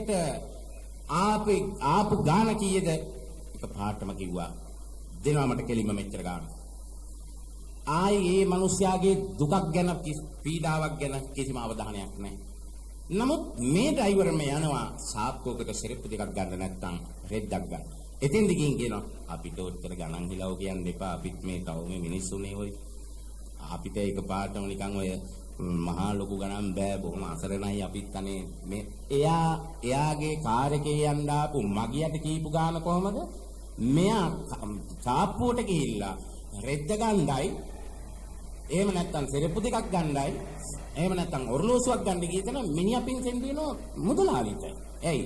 ආපු ගාන කීයද? එක පාටම කිව්වා. දෙනවා මට කෙලින්ම මෙච්චර ගාන. ආයේ මේ මිනිස්යාගේ දුකක් ගැන, පීඩාවක් ගැන කිසිම අවධානයක් නැහැ. නමුත් මේ ඩ්‍රයිවර්ම යනවා සාප්පුවකට සිරප්පු දෙකක් ගන්න නැත්නම් රෙද්දක් ගන්න. එතෙන්දි කියනවා අපිට උත්තර ගණන් හිලව කියන්න එපා. අපිත් මේ තව මේ මිනිස්සුනේ ඔය. අපිට ඒක පාටම නිකන් ඔය මහා ලොකු ගණන් බෑ බොහොම අසරණයි අපිත් අනේ මේ එයාගේ කාර් එකේ යන්න ආපු මගියට කීපු ගාන කොහමද? මෙයා චාප්පුවට ගිහිල්ලා රෙද්ද ගණ්ඩයි එහෙම නැත්නම් සෙරප්පු දෙකක් ගණ්ඩයි එහෙම නැත්නම් ඔරලෝසුවක් ගන්න ගියතන මිනිහා පින්සෙන් දෙනවා මුදලාලිට. ඇයි?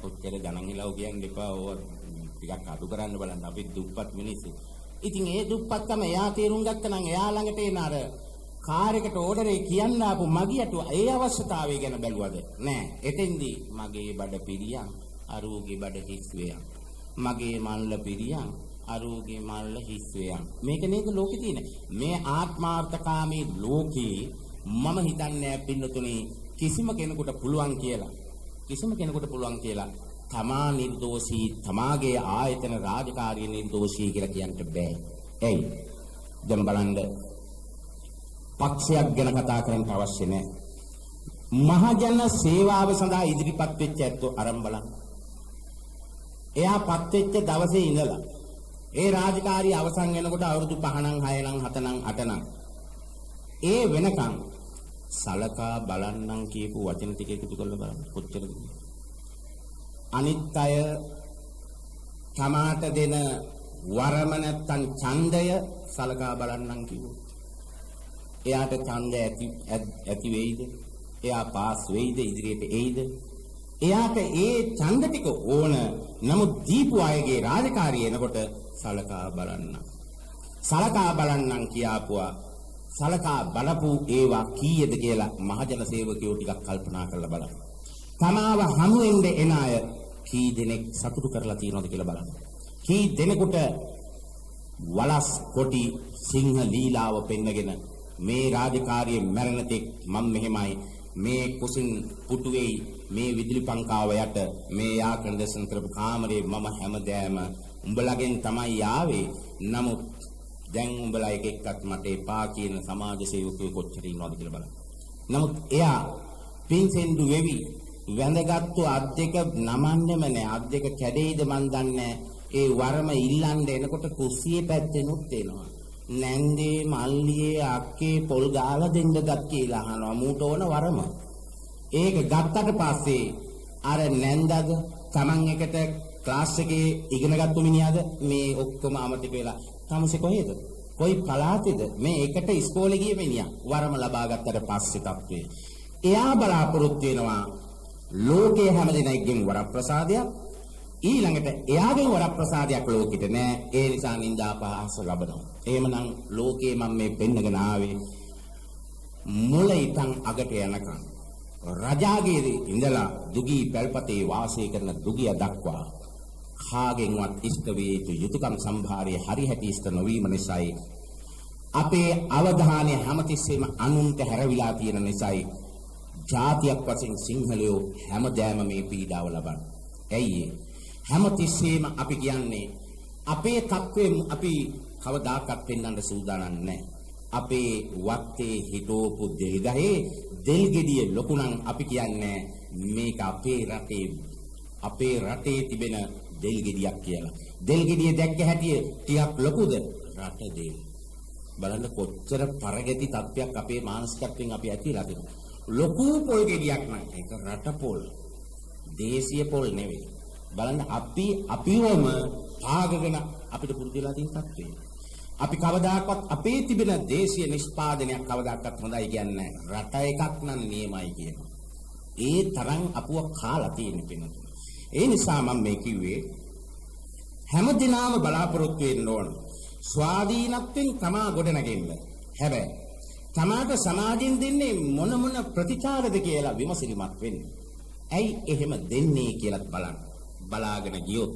ඔච්චර ගණන් හිලව කියන්න එපා. ඕවා ටිකක් අඩු කරන්න බලන්න. අපි දුප්පත් මිනිස්සු. ඉතින් ඒ දුප්පත්කම එයා තේරුම් ගත්තනම් එයා ළඟට එන අර කාර් එකට ඕඩරේ කියන්න ආපු මගියට ඒ අවශ්‍යතාවය ගැන බැලුවද? නෑ. එතෙන්දී මගේ බඩ පිරියන් අරූගේ බඩ හිස් වේයන්. මගේ මල්ල පිරියන් අරූගේ මල්ල හිස් වේයන්. මේක නේද ලෝකේ තියෙන. මේ ආත්මාර්ථකාමී ලෝකේ මම හිතන්නේ පින්නතුනේ කිසිම කෙනෙකුට පුළුවන් කියලා තමා නිර්දෝෂී තමාගේ ආයතන රාජකාරිය නිර්දෝෂී කියලා කියන්න බෑ. එයි දැන් බලන්න පක්ෂයක් ගැන කතා කරන්න අවශ්‍ය නැහැ. මහජන සේවාව සඳහා ඉදිරිපත් වෙච්ච ඇත්තෝ අරන් බලන්න. එයාපත් වෙච්ච දවසේ ඉඳලා ඒ රාජකාරිය අවසන් වෙනකොට අවුරුදු 5 නම් 6 නම් 7 නම් 8 නම් ඒ වෙනකන් සලකා බලන්නම් කියපු වචන ටික එකතු කරලා බලන්න කොච්චරද. අනිත් අය තමාට දෙන වරම නැත්තම් ඡන්දය සලකා බලන්නම් කිව්වොත් එයාට ඡන්දය ඇති වෙයිද? එයා පාස් වෙයිද? ඉදිරියට එයිද? එයාට ඒ ඡන්ද ටික ඕන. නමුත් දීපු අයගේ රාජකාරිය එනකොට සලකා බලන්නම් කියාපුවා. සලකා බලපු ඒවා කීයද කියලා මහජන සේවකයෝ ටිකක් කල්පනා කරලා බලන්න. තමාව හමු වෙන්න එන අය කී දෙනෙක් සතුටු කරලා තියෙනවද කියලා බලන්න. කී දෙනෙකුට වලස් කොටි සිංහ ලීලාව පෙන්නගෙන මේ රාජකාරියේ මැරෙන තෙක් මම මෙහෙමයි මේ කුසින් පුටුවේ මේ විදුලි පංකාව යට මේ යාකරණ දර්ශන කරපු කාමරේ මම හැමදෑම උඹලගෙන් තමයි ආවේ. නමුත් දැන් උඹලා එක එක්කත් මට එපා කියන සමාජ සේවකයෝ කොච්චර ඉන්නවද කියලා බලන්න. නමුත් එයා පින්සෙන්ඩු වෙවි වැඳගත්තු අත් දෙක නමන්නෙම නෑ. අත් දෙක කැඩෙයිද මන් දන්නේ. ඒ වරම ඉල්ලන්න එනකොට කුස්සියේ පැත්තෙනුත් එනවා. නැන්දේ මල්ලියේ අක්කේ පොල් ගාලා දෙන්නදත් කියලා අහනවා මූට ඕන වරම. ඒක ගත්තට පස්සේ අර නැන්දද Taman එකට ක්ලාස් එකේ ඉගෙනගත්තු මිනිහාද මේ ඔක්කොම අමතක වෙලා තමුසේ කොහෙද? කොයි පළාතේද? මේ එකට ඉස්කෝලේ ගිය මිනිහා වරම ලබා ගත්තට පස්සේ තත්ත්වය. එයා බලාපොරොත්තු වෙනවා ලෝකයේ හැම දෙනෙක්ගෙන් වරප්‍රසාදයක්. ඊළඟට එයාගෙන් වරප්‍රසාදයක් ලෝකෙට නෑ. ඒ නිසා නින්දා පහස ලබනවා. එහෙමනම් ලෝකේ මම මේ පෙන්නගෙන ආවේ මුල ඉතින් අගට යනකම් රජාගේ ඉඳලා දුගී පැල්පතේ වාසය කරන දුගිය දක්වා කාගෙන්වත් ඉෂ්ට වේ යුතු යුතුයකම් සම්භාරයේ හරිහැටි ඉෂ්ට නොවීම නිසායි අපේ අවධානය හැමතිස්සෙම අනුන්ට හැරවිලා තියෙන නිසායි ජාතියක් වශයෙන් සිංහලයෝ හැමදෑම මේ පීඩාව ලබන්නේ. ඇයි හැමතිස්සෙම අපි කියන්නේ අපේ තත්ත්වයෙන් අපි කවදාකවත් පෙන්වන්න සූදානම් නැහැ. අපේ වත්තේ හිටෝපු දෙල් ගහේ දෙල් ගෙඩිය ලොකු නම් අපි කියන්නේ මේක අපේ රටේ තිබෙන දෙල් ගෙඩියක් කියලා. දෙල් ගෙඩිය දැක්ක හැටි ටිකක් ලොකුද? රට දෙල්. බලන්න කොච්චර පරගැති තත්ත්වයක් අපේ මානසිකත්වයෙන් අපි ඇතිලා තියෙනවා. ලොකු පොල් ගෙඩියක් නම් ඒක රට පොල්. දේශීය පොල් නෙවෙයි. බලන්න අපිවම ආගගෙන අපිට පුරුදු වෙලා තියෙන තත්ත්වය. අපි කවදාකවත් අපේ තිබෙන දේශීය නිෂ්පාදනයක් කවදාකවත් හොඳයි කියන්නේ රට එකක් නම් නියමයි කියනවා. ඒ තරම් අපුව කාලා තියෙන කෙනෙක්. ඒ නිසා මම මේ කිව්වේ හැමදිනම බලාපොරොත්තු වෙන්න ඕන ස්වාධීනත්වයෙන් තමා ගොඩනගෙන්න. හැබැයි තමාට සමාජයෙන් දෙන්නේ මොන ප්‍රතිචාරද කියලා විමසිලිමත් වෙන්න. ඇයි එහෙම දෙන්නේ කියලාත් බලන්න. බලාගෙන ගියොත්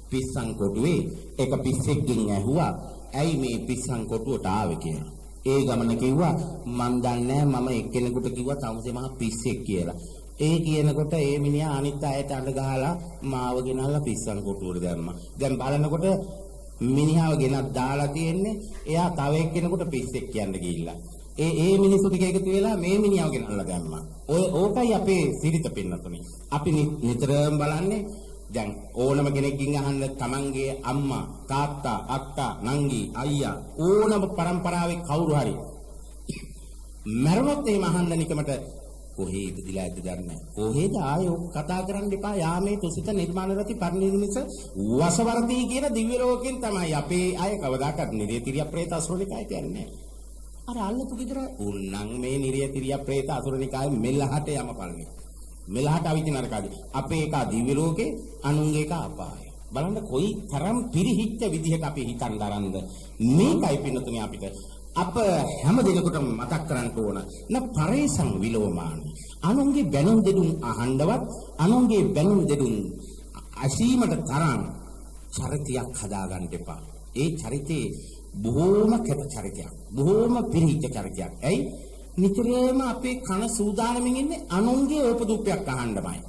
පිස්සන් කොටුවේ එක පිස්සෙක්ගෙන් ඇහුවා ඇයි මේ පිස්සන් කොටුවට ආවේ කියලා. ඒ ගමන කිව්වා මන් දන්නේ මම එක්කෙනෙකුට කිව්වා තමුසේ මහා පිස්සෙක් කියලා. ඒ කියනකොට ඒ මිනිහා අනිත් අයට අඬ ගහලා මාව ගෙනල්ලා පිස්සන් කොටුවට දැම්මා. දැන් බලනකොට මිනිහාව ගෙනත් දාලා තියෙන්නේ එයා තව එක්කෙනෙකුට පිස්සෙක් කියන්න ගිහිල්ලා. ඒ මිනිස්සු ටික එකතු වෙලා මේ මිනිහාව ගෙනල්ලා දැම්මා. ඕකයි අපේ සිරිත පෙන්නතුනේ. අපි නිතරම බලන්නේ දැන් ඕනම කෙනෙක්ගෙන් අහන්න තමන්ගේ අම්මා තාත්තා අක්කා නංගි අයියා ඕනම પરම්පරාවේ කවුරු හරි මරණොත් එහෙම අහන්න නිකමට කොහේ ඉපදිලා ඇද්ද දන්නේ කොහෙද ආයේ ඔක කතා කරන්න එපා යාමේ තුසිත නිර්මාණ රති පරිනිර්මිත වසවර්ධී කියන දිව්‍ය ලෝකෙන් තමයි අපේ අය කවදාකවත් නිරේ තිරිය ප්‍රේත අසුරනිකාය කියන්නේ අර අල්ලපු ගෙදර උන්නම් මේ නිරේ තිරිය ප්‍රේත අසුරනිකාය මෙලහට යම පළනේ මෙලහට අවිති නරකයි අපේ එක දිව්‍ය ලෝකේ අනුන්ගේ එක අපාය බලන්න කොයි තරම් පිරිහිච්ච විදිහට අපි හිතන් දරන්ද මේකයි පින්නතුනේ අපිට අප හැම දිනකටම මතක් කරන්න ඕන න පරේසං විලෝමාන අනුන්ගේ බැනුම් දෙදුම් අහන්නවත් අනුන්ගේ බැනුම් දෙදුම් අසීමට තරම් චරිතයක් හදාගන්න එපා ඒ චරිතේ බොහෝම කැත චරිතයක් බොහෝම පිරිහිච්ච චරිතයක් ඇයි නිතරම අපේ කන සූදානමින් ඉන්නේ අනුන්ගේ උපදුප්පයක් අහන්නමයි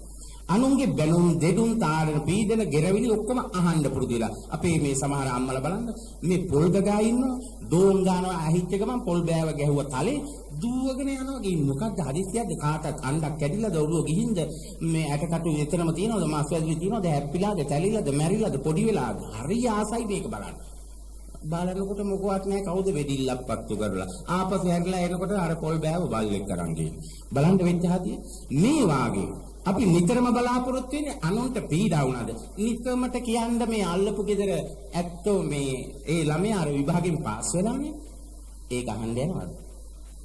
අනුන්ගේ බැනුම් දෙදුම් තාරණ පීඩන ගෙරවිලි ඔක්කොම අහන්න පුරුදු වෙලා අපේ මේ සමහර අම්මලා බලන්න මේ පොල් ගගා ඉන්නවා දෝන් ගන්නවා ඇහිච්ච ගමන් පොල් බෑව ගැහුවා තලේ දුවගෙන යනවා ගිහින් මොකද්ද හදිස්සියක්ද කාටත් අණ්ඩක් කැඩිලාද ඔළුව ගිහින්ද මේ ඇටකටු එතනම තියනවද මාස් වැදිලි තියනවද හැප්පිලාද තැලිලාද මැරිලාද පොඩි වෙලාද හරි ආසයි මේක බලන්න බලනකොට මොකවත් නැහැ කවුද වෙඩිල්ලක් පත්තු කරලා ආපසු හැරිලා එනකොට අර පොල් බෑව බල්ලෙක් කරන් ගිහින් බලන්න වෙච්ච හැටි මේ වාගේ අපි නිතරම බලාපොරොත්තු වෙන්නේ අනුන්ට පීඩා වුණාද නිකමට කියන්න මේ අල්ලපු ගෙදර ඇත්තෝ මේ ඒ ළමයා අර විභාගෙන් පාස් වෙලානේ ඒක අහන්න යනවාද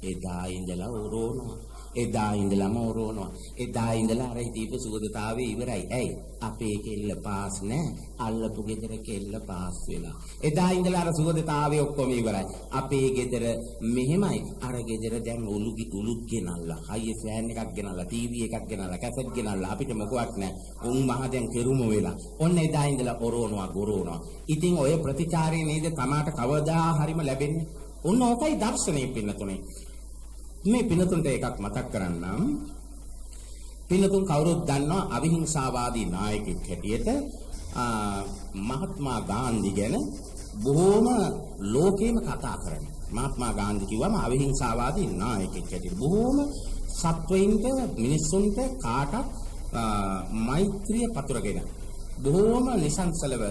එදා ඉඳලා ඔරෝනවා එදා ඉඳලාම ඔරෝනවා එදා ඉඳලා අර හිතීපු සුගතතාවේ ඉවරයි ඇයි අපේ කෙල්ල පාස් නෑ අල්ලපු ගෙදර කෙල්ල පාස් වෙලා එදා ඉඳලා අර සුගතතාවේ ඔක්කොම ඉවරයි අපේ ගෙදර මෙහෙමයි අර ගෙදර දැන් උලුත් ගෙනල්ලා හයිය ෆෑන් එකක් ගෙනල්ලා ටීවී එකක් ගෙනල්ලා කැසට් ගෙනල්ලා අපිට මොකවත් නෑ උන් මහ දැන් කෙරුම වෙලා ඔන්න එදා ඉඳලා ඔරෝනවා ගොරෝනවා ඉතින් ඔය ප්‍රතිචාරයේ නේද තමාට කවදා හරිම ලැබෙන්නේ ඔන්න ඕකයි දර්ශනය පින්නතුනේ මේ පින්නතුන්ට එකක් මතක් කරන්නම් පින්නතුන් කවුරුත් දන්නවා අවිහිංසාවාදී නායකයෙක් හැටියට මහත්මා ගාන්ධි ගැන බොහෝම ලෝකෙම කතා කරනවා මහත්මා ගාන්ධි කිව්වම අවිහිංසාවාදී නායකයෙක් හැටියට බොහෝම සත්වයින්ට මිනිස්සුන්ට කාටත් මෛත්‍රිය පතුරගෙන බොහෝම නිසංසලව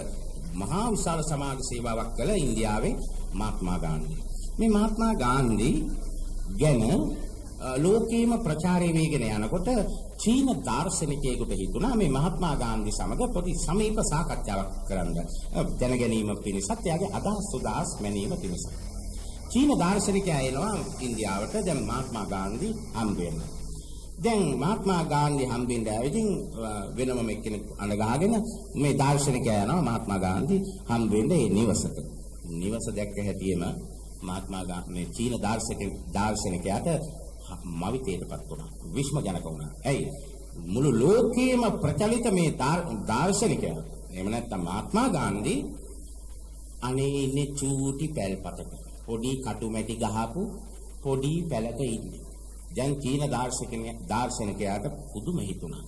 මහා විශාල සමාජ සේවාවක් කළ ඉන්දියාවේ මහත්මා ගාන්ධි මේ මහත්මා ගාන්ධි ගැන ලෝකීයම ප්‍රචාරය වේගෙන යනකොට චීන දාර්ශනිකයෙකුට හිතුණා මේ මහත්මා ගාන්ධි සමග පොඩි සමීප සාකච්ඡාවක් කරන්න දැන ගැනීම පිණිසත් එයාගේ අදහස් සුදාස් මැනීම පිණිස චීන දාර්ශනිකයා එනවා ඉන්දියාවට දැන් මහත්මා ගාන්ධි හම්බ වෙනවා දැන් මහත්මා ගාන්ධි හම්බෙන්න ඇවිදින් වෙනම එක්කෙනෙක් අඬ ගහගෙන මේ දාර්ශනිකයා යනවා මහත්මා ගාන්ධි හම්බ වෙන්නේ නිවසට නිවස දැක්ක හැටියෙම මහත්මා ගාන්ධි මේ චීන දාර්ශනිකයාට මවිතයටපත් වුණා විශ්ම ජනක වුණා ඇයි මුළු ලෝකයේම ප්‍රචලිත මේ දාර්ශනිකයා එහෙම නැත්නම් මහත්මා ගාන්ධි අනේ ඉන්නේ චූටි පැල්පතක පොඩි කටුමැටි ගහපු පොඩි පැලක ඉන්නේ දැන් චීන දාර්ශනිකයාට පුදුම හිතුණා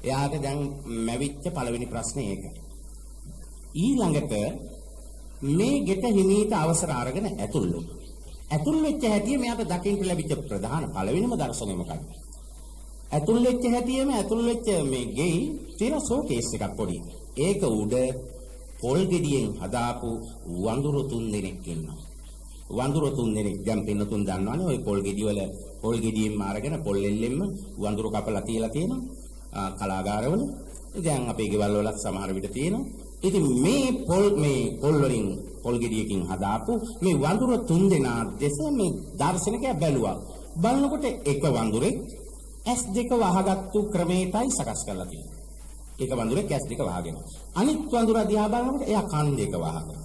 එයාට දැන් මැවිච්ච පළවෙනි ප්‍රශ්නේ ඒකයි ඊළඟට මේ ගෙට හිමීට අවසර අරගෙන ඇතුල් වුණා. ඇතුල් වෙච්ච හැටි මෙයාට දකින්න ලැබිච්ච ප්‍රධාන පළවෙනිම දර්ශනය මොකක්ද? ඇතුල් වෙච්ච හැටිම ඇතුල් වෙච්ච මේ ගෙයි තියෙන ෂෝකේස් එකක් පොඩි. ඒක උඩ පොල් ගෙඩියෙන් හදාපු වඳුරු 3 දෙනෙක් ඉන්නවා. වඳුරු 3 දෙනෙක් දැන් පින්න 3 දන්නවනේ ඔය පොල් ගෙඩි වල පොල් ගෙඩියෙන්ම අරගෙන පොල් එල්ලෙන්න වඳුරු කපලා තියලා තියෙනවා. කලාගාරවල. දැන් අපේ ගෙවල් වල සමහර විට තියෙනවා. ඉතින් මේ පොල් වලින් පොල් ගෙඩියකින් හදාපු මේ වඳුර 3 දෙනා දෙස මේ දාර්ශනිකයා බැලුවා. බලනකොට එක වඳුරෙක් S2 වහගත්තු ක්‍රමයටයි සකස් කරලා තියෙන්නේ. එක වඳුරෙක් S2 වහගෙන. අනිත් වඳුරා දිහා බලනකොට එයා කන් දෙක වහගෙන.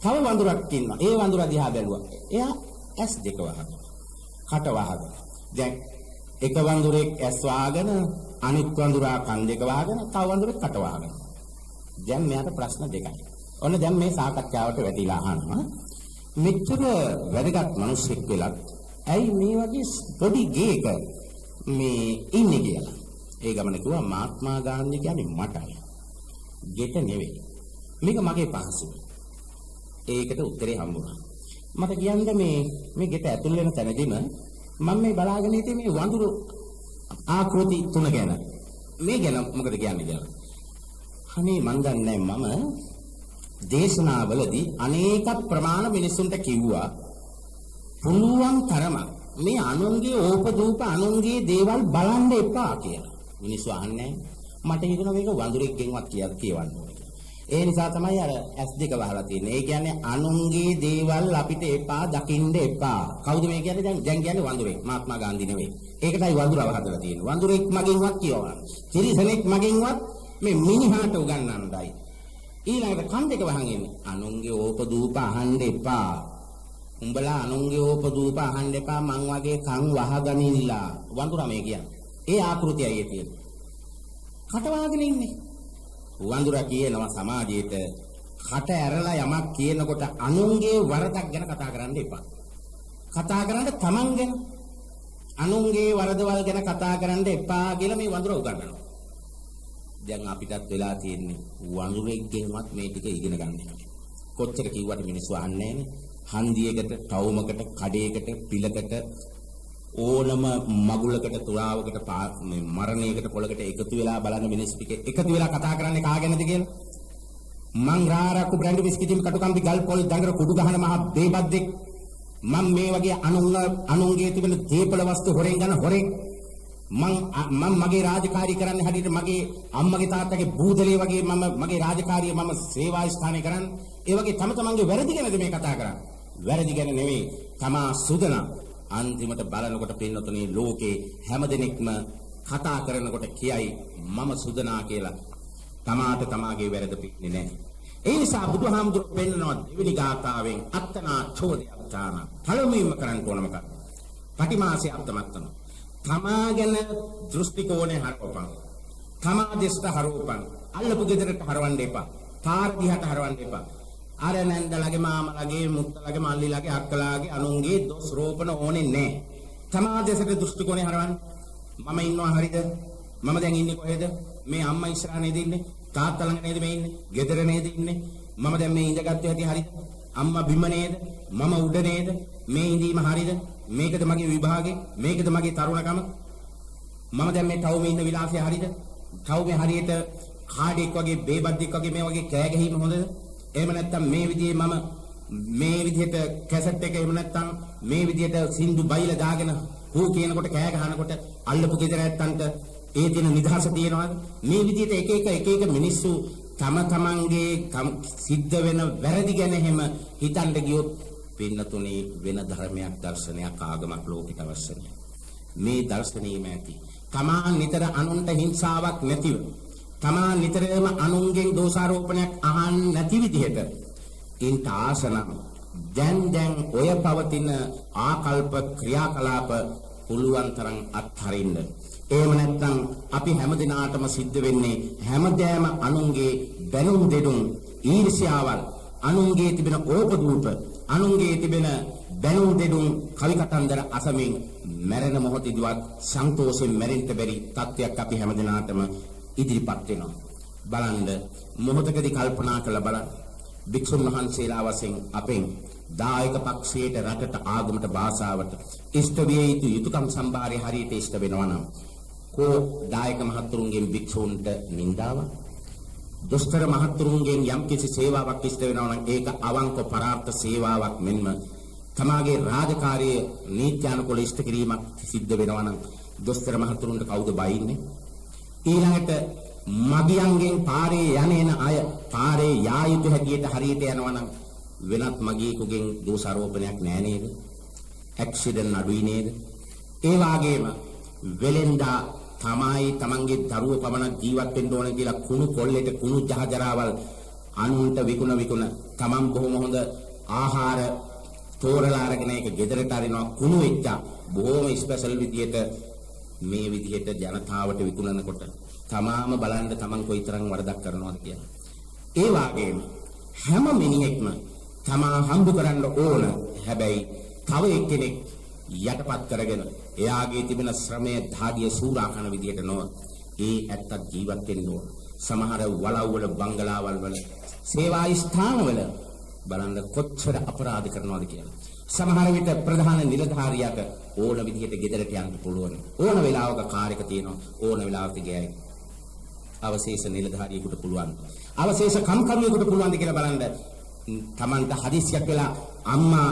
තව වඳුරක් ඉන්නවා. ඒ වඳුරා දිහා බැලුවා. එයා S2 වහගෙන. කට වහගෙන. දැන් එක වඳුරෙක් S වහගෙන අනිත් වඳුරා කන් දෙක වහගෙන තව වඳුරෙක් කට වහගෙන. දැන් මෙයාට ප්‍රශ්න දෙකයි. ඔන්න දැන් මේ සාකච්ඡාවට වැටිලා අහනවා. මෙච්චර වැදගත් මිනිස්සෙක් වෙලත් ඇයි මේ වගේ පොඩි ගේක මේ ඉන්නේ කියලා. ඒ ගමන කිව්වා මහත්මා ගාන්ධි කියන්නේ මටයි. ගෙට නෙවෙයි. මේක මගේ පහසුව. ඒකට උත්තරේ හම්බුණා. මට කියන්න මේ ගෙට ඇතුල් වෙන තැනදීම මම මේ බලාගෙන හිටියේ මේ වඳුරු ආකෘති 3 ගැන. මේ ගැන මොකද කියන්නේ කියලා. අනේ මන් දන්නේ මම දේශනාවලදී අනේක ප්‍රමාණ මිනිසුන්ට කිව්වා පුළුවන් තරම මේ අනුන්ගේ ඕපදූප අනුන්ගේ දේවල් බලන්න එපා කියලා. මිනිස්සු අහන්නේ මට හිතෙනවා මේක වඳුරෙක්ගෙන්වත් කියවන්න ඕනේ. ඒ නිසා තමයි අර S2 වහලා තියෙන්නේ. ඒ කියන්නේ අනුන්ගේ දේවල් අපිට එපා දකින්න එපා. කවුද මේ කියන්නේ? දැන් කියන්නේ වඳුරෙක්. මහත්මා ගාන්ධි නෙවෙයි. ඒකටයි වඳුරව හදලා තියෙන්නේ. වඳුරෙක් මගෙන්වත් කියවන්න. තිරිසනෙක් මගෙන්වත් මේ මිනිහාට උගන්වන්නයි. ඊළඟට කන් දෙක වහන් ඉන්නේ. අනුන්ගේ ඕපදූප අහන්න එපා. උඹලා අනුන්ගේ ඕපදූප අහන්න එපා. මං වගේ කන් වහගනින්නලා. වඳුරා මේ කියන්නේ. ඒ ආකෘතියයි ඒ තියෙන්නේ. කට වහගෙන ඉන්නේ. වඳුරා කියනවා සමාජයේට කට ඇරලා යමක් කියනකොට අනුන්ගේ වරදක් ගැන කතා කරන්න එපා. කතා කරන්න තමන් ගැන. අනුන්ගේ වරදවල් ගැන කතා කරන්න එපා කියලා මේ වඳුරා උගන්වනවා. දැන් අපිටත් වෙලා තියෙන්නේ වඳුරෙක්ගෙන්වත් මේ ටික ඉගෙන ගන්න එක. කොච්චර කිව්වට මිනිස්සු අහන්නේ නැනේ. හන්දියකට, ටවුමකට, කඩේකට, පිලකට ඕනම මගුලකට, තුරාවකට, මරණයකට, පොලකට එකතු වෙලා බලන මිනිස්සු ටික එකතු වෙලා කතා කරන්නේ කා ගැනද කියලා. මං රාරක්කු බ්‍රැන්ඩ් විස්කිටිම් කටුකම්බි ගල් පොල් දඟර කුඩු ගහන මහා බේබද්දෙක්. මම මේ වගේ අනුන්ගේ තිබෙන තේපල වස්තු හොරෙන් ගන්න හොරෙක්. මම මගේ රාජකාරී කරන්නේ හරියට මගේ අම්මගේ තාත්තගේ බූදලේ වගේ මගේ රාජකාරිය මම සේවා ස්ථානය කරන්නේ. ඒ වගේ තමන්ගේ වැරදි ගැනද මේ කතා කරන්නේ. වැරදි ගැන නෙවෙයි. තමා සුදන අන්තිමට බලනකොට පින්නතුනේ ලෝකේ හැමදෙනෙක්ම කතා කරනකොට කියයි මම සුදනා කියලා. තමාට තමාගේ වැරද්ද පිටින්නේ නැහැ. ඒ නිසා බුදුහාමුදුරුවෝ පෙන්නනවා දෙවෙනි ගාථාවෙන් අත්තනා චෝදයත්තාන. පළමුවෙන්ම කරන්න ඕන මොකක්ද? පටිමාසේ අත්තමත්තන. තමා ගැන දෘෂ්ටි කෝණය හරවපන්. තමා දෙස්ට හරවපන්. අල්ලපු ගෙදරට හරවන්න එපා. පාර දිහාට හරවන්න එපා. අර නැන්දලගේ මාමලගේ මුත්තලගේ මල්ලිලගේ අක්කලාගේ අනුන්ගේ දොස් රෝපණ ඕනේ නැහැ. තමා දෙසට දෘෂ්ටි කෝණය හරවන්න. මම ඉන්නවා හරිද? මම දැන් ඉන්නේ කොහෙද? මේ අම්මා ඉස්සරහ නේද ඉන්නේ? තාත්තා ළඟ නේද මේ ඉන්නේ? ගෙදර නේද ඉන්නේ? මම දැන් මේ ඉඳගත්තේ ඇති හරිද? අම්මා බිම නේද? මම උඩ නේද? මේ ඉඳීම හරිද? මේකද මගේ විභාගේ? මේකද මගේ තරුණකම? මම දැන් මේ ටවුමේ ඉන්න විලාසය හරිද? ටවුමේ හරියට කාඩෙක් වගේ බේබද්දෙක් වගේ මේ වගේ කෑ ගැහිම හොඳද? එහෙම නැත්නම් මේ විදිහේ මම මේ විදිහට කැසට් එක එහෙම නැත්නම් මේ විදිහට සින්දු බයිලා දාගෙන හූ කියනකොට කෑ ගහනකොට අල්ලපු ගෙදර ඇත්තන්ට ඒ දින නිදහස තියනවාද? මේ විදිහට එක එක මිනිස්සු තමන්ගේ සිද්ධ වෙන වැරදි ගැන හැම හිතන්න ගියොත් පින්නතුනේ වෙන ධර්මයක් දර්ශනයක් ආගමක් ලෝකෙට අවශ්‍ය නැහැ. මේ දර්ශනීයම ඇති. තමා නිතර අනුන්ට හිංසාවක් නැතිව තමා නිතරම අනුන්ගෙන් දෝෂාරෝපණයක් අහන්න නැති විදිහට ඉන්ට ආසනම් දැන් ඔය පවතින ආකල්ප ක්‍රියාකලාප පුළුවන් තරම් අත්හරින්න. එහෙම නැත්නම් අපි හැමදිනාටම සිද්ධ වෙන්නේ හැමදෑම අනුන්ගේ බැනුම් දෙනුම් ඊර්ෂ්‍යාවල් අනුන්ගේ තිබෙන ඕපදූප අනුන්ගේ තිබෙන බැනුම් දෙනුම් කවි කතන්දර අසමින් මැරෙන මොහොතේදීවත් සන්තෝෂයෙන් මැරෙන්න බැරි තත්ත්වයක් අපි හැමදිනාටම ඉදිරිපත් වෙනවා. බලන්න මොහොතකදී කල්පනා කරලා බලන්න. භික්ෂුන් වහන්සේලා වශයෙන් අපෙන් දායක පක්ෂයට රටට ආගමට භාෂාවට ඉෂ්ට විය යුතු යුතුයකම් සම්භාරය හරියට ඉෂ්ට වෙනවා නම් කෝ දායක මහතුරුන්ගෙන් භික්ෂූන්ට නින්දාවක් දොස්තර මහතුරුන්ගෙන් යම්කිසි සේවාවක් ඉෂ්ට වෙනවා නම් ඒක අවංක පරාර්ථ සේවාවක් මෙන්ම තමාගේ රාජකාරිය නීත්‍යානුකූල ඉෂ්ට කිරීමක් සිද්ධ වෙනවා නම් දොස්තර මහතුරුන්ට කවුද බයින්නේ? ඊළඟට මගියන්ගෙන් පාරේ යන්නේන අය පාරේ යා යුතු හැටියට හරියට යනවා නම් වෙනත් මගියෙකුගෙන් දෝෂාරෝපණයක් නෑ නේද? ඇක්සිඩන්ට් අඩුයි නේද? ඒ වගේම වෙලෙන්දා තමයි තමන්ගේ දරුවෝ පමණක් ජීවත් වෙන්න ඕන කියලා කුණු කොල්ලෙට කුණු ජහජරාවල් අනුන්ට විකුණ තමන් බොහොම හොඳ ආහාර තෝරලා අරගෙන ඒක ගෙදරට අරිනවා කුණු වෙච්ච බොහොම ස්පෙෂල් විදියට මේ විදිහට ජනතාවට විකුණනකොට තමාම බලන්න තමන් කොයිතරම් වරදක් කරනවද කියලා. ඒ වගේම හැම මිනිහෙක්ම තමා හම්බ කරන්න ඕන. හැබැයි තව එක්කෙනෙක් යටපත් කරගෙන එයාගේ තිබෙන ශ්‍රමය ධාඩිය සූරා කරන විදිහට නොව ඒ ඇත්තක් ජීවත් වෙන්න ඕන. සමහර වලව්වල බංගලාවල් වල සේවා ස්ථානවල බලන්න කොච්චර අපරාධ කරනවද කියලා. සමහර විට ප්‍රධාන නිලධාරියාට ඕන විදිහට ගෙදරට යන්න පුළුවන්. ඕන වෙලාවක කාර් එක තියෙනවා. ඕන වෙලාවක ගෑයි. අවශේෂ නිලධාරියෙකුට පුළුවන්. අවශේෂ කම්කරුවෙකුට පුළුවන්ද කියලා බලන්න. Tamanta හදිස්සියක් වෙලා අම්මා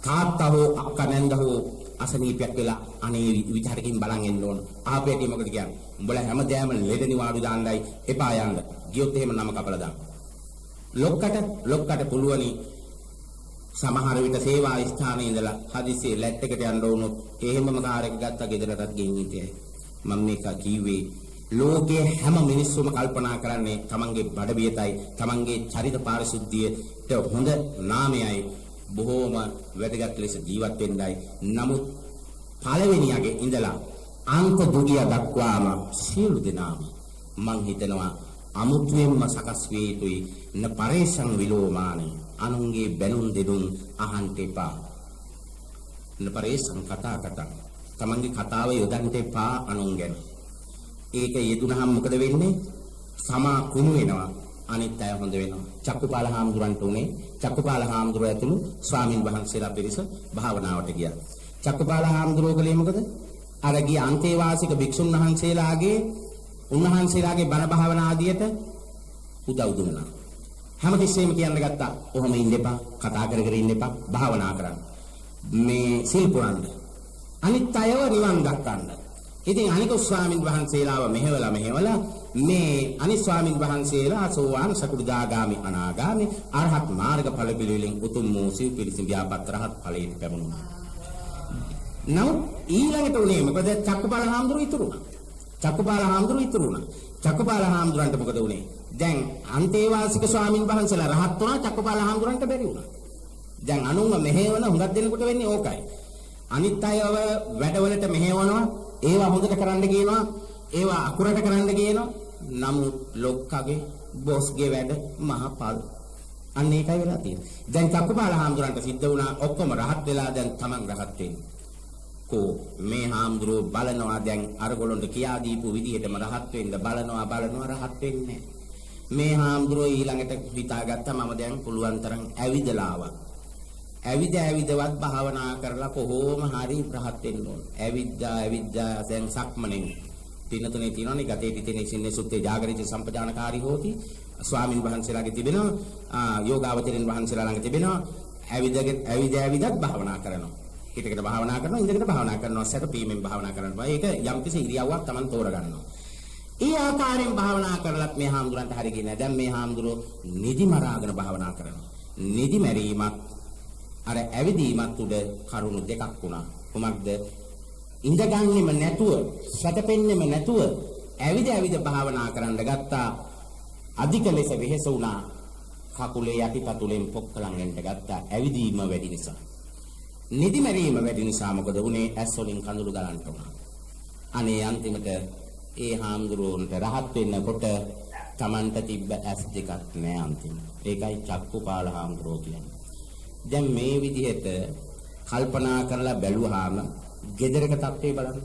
තාත්තා හෝ අක්කා නැන්ද හෝ අසනීපයක් වෙලා අනේ විචාරකින් බලන් එන්න ඕන. ආපේටි මොකද කියන්නේ? උඹලා හැමදේම ලෙඩ නිවාඩු දාන්නයි එපා යන්න. ගියොත් එහෙම නම කපලා දාන්න. ලොක්කට පුළුවනි සමහර විට සේවා ස්ථානයේ ඉඳලා හදිස්සියේ ලැට් එකට යන්න වුණොත් එහෙමම කාර් එක ගත්තා ගෙදරටත් ගෙනින් ඉතියි. මම මේක කිව්වේ ලෝකයේ හැම මිනිස්සුම කල්පනා කරන්නේ තමන්ගේ බඩබියතයි තමන්ගේ චරිත පාරිශුද්ධියට හොඳ නාමයයි බොහෝම වැදගත් ලෙස ජීවත් වෙන්නයි. නමුත් පළවෙනියගේ ඉඳලා අන්ත දුගිය දක්වාම සියලු දෙනාම මං හිතනවා අමුතුවෙන්ම සකස් වේ යුතුයි. න පරේශං විලෝමානේ අනුන්ගේ බැනුම් දෙනුම් අහන්න එපා. න පරේශං කතා තමන්ගේ කතාව යොදන්න එපා අනුන් ගැන. ඒක යෙදුනහම මොකද වෙන්නේ? සමා කුණු වෙනවා. අනිත් අය හොඳ වෙනවා. චක්කුපාල හාමුදුරන්ට උනේ චක්කුපාල හාමුදුරුව ඇතුළු ස්වාමින් වහන්සේලා පිරිස භාවනාවට ගියා. චක්කුපාල හාමුදුරුවෝ කලේ මොකද? අර ගිය අන්තේවාසික භික්ෂුන් වහන්සේලාගේ උන්වහන්සේලාගේ බණ භාවනා ආදියට උදව් දුන්නා. හැමතිස්සෙම කියන්න ගත්තා. ඔහොම ඉන්න එපා, කතා කර කර ඉන්න එපා, භාවනා කරන්න. මේ සිල් පුරන්න. අනිත් අයව නිවන් දක්වන්න. ඉතින් අනික ස්වාමින් වහන්සේලාව මෙහෙवला මේ අනිත් ස්වාමින් වහන්සේලා සෝවාන් සකෘදාගාමි අනාගාමි අරහත් මාර්ගඵල පිළිවෙලින් උතුම් වූ සිව් පිළිසින් ව්‍යාපත් රහත් ඵලයට පැමුණා. නමුත් ඊළඟට උනේ මොකද? චක්කපාල හාමුදුරුවෝ ඉතුරු වුණා. චක්කපාල හාමුදුරන්ට මොකද උනේ? දැන් අන්තේවාසික ස්වාමින් වහන්සේලා රහත් වුණා. චක්කපාල හාමුදුරන්ට බැරි වුණා. දැන් අනුන්ව මෙහෙවන හුඟක් දෙනකොට වෙන්නේ ඕකයි. අනිත් අයව වැඩවලට මෙහෙවනවා. ඒවා හොඳට කරන්න කියනවා. ඒවා අකුරට කරන්න කියනවා. නමුත් ලොක්කගේ බොස්ගේ වැඩ මහපල්. අන්න ඒකයි වෙලා තියෙන්නේ. දැන් චක්කපාල හාමුදුරන්ට සිද්ධ වුණා ඔක්කොම රහත් වෙලා දැන් තමන් රහත් වෙන්නේ. මේ හාමුදුරුවෝ බලනවා දැන් අරගොල්ලන්ට කියා දීපු විදිහටම රහත් වෙන්න බලනවා රහත් වෙන්නේ. මේ හාමුදුරුවෝ ඊළඟට හිතාගත්තා මම දැන් පුළුවන් තරම් ඇවිදලා ආවා. ඇවිදවත් භාවනා කරලා කොහොම හරි රහත් වෙන්න ඕන. ඇවිද්දා දැන් සක්මනේ පින්නතුනේ තියෙනවනේ ගතේ පිටිනේ සින්නේ සුත්තේ ජාගරිත සම්පජානකාරී හොති ස්වාමින් වහන්සේලාගේ තිබෙනවා යෝගාවචරින් වහන්සේලා ළඟ තිබෙනවා ඇවිදත් භාවනා කරනවා. හිතකට භාවනා කරනවා ඉඳකට භාවනා කරනවා සැතපීමෙන් භාවනා කරනවා. ඒක යම්කිසි ඉරියව්වක් Taman තෝරගන්නවා. ඒ ආකාරයෙන් භාවනා කරලත් මේ හාමුදුරන්ට හරි ගියේ නැහැ. දැන් මේ හාමුදුරුවෝ නිදි මරාගෙන භාවනා කරනවා. නිදි මැරීමත් අර ඇවිදීමත් උඩ කරුණු දෙකක් වුණා. කොහොමද? ඉඳගන්නෙම නැතුව සැතපෙන්නෙම නැතුව ඇවිද භාවනා කරන්න ගත්තා. අධික ලෙස වෙහෙස වුණා. කකුලේ යටිපතුලෙන් පොක්කලන් වෙන්න ගත්තා. ඇවිදීම වැඩි නිසා. නිදි මැරීම වැඩි නිසා මොකද වුනේ? ඇස් වලින් කඳුළු ගලන්න උනා. අනේ අන්තිමට ඒ හාමුදුරුවන්ට රහත් වෙන්නකොට Tamanට තිබ්බ ඇස් දෙකක් නෑ අන්තිමට. ඒකයි චක්කුපාල හාමුදුරුවෝ කියන්නේ. දැන් මේ විදිහට කල්පනා කරලා බැලුවාම ගෙදරක තත්ත්වය බලන්න.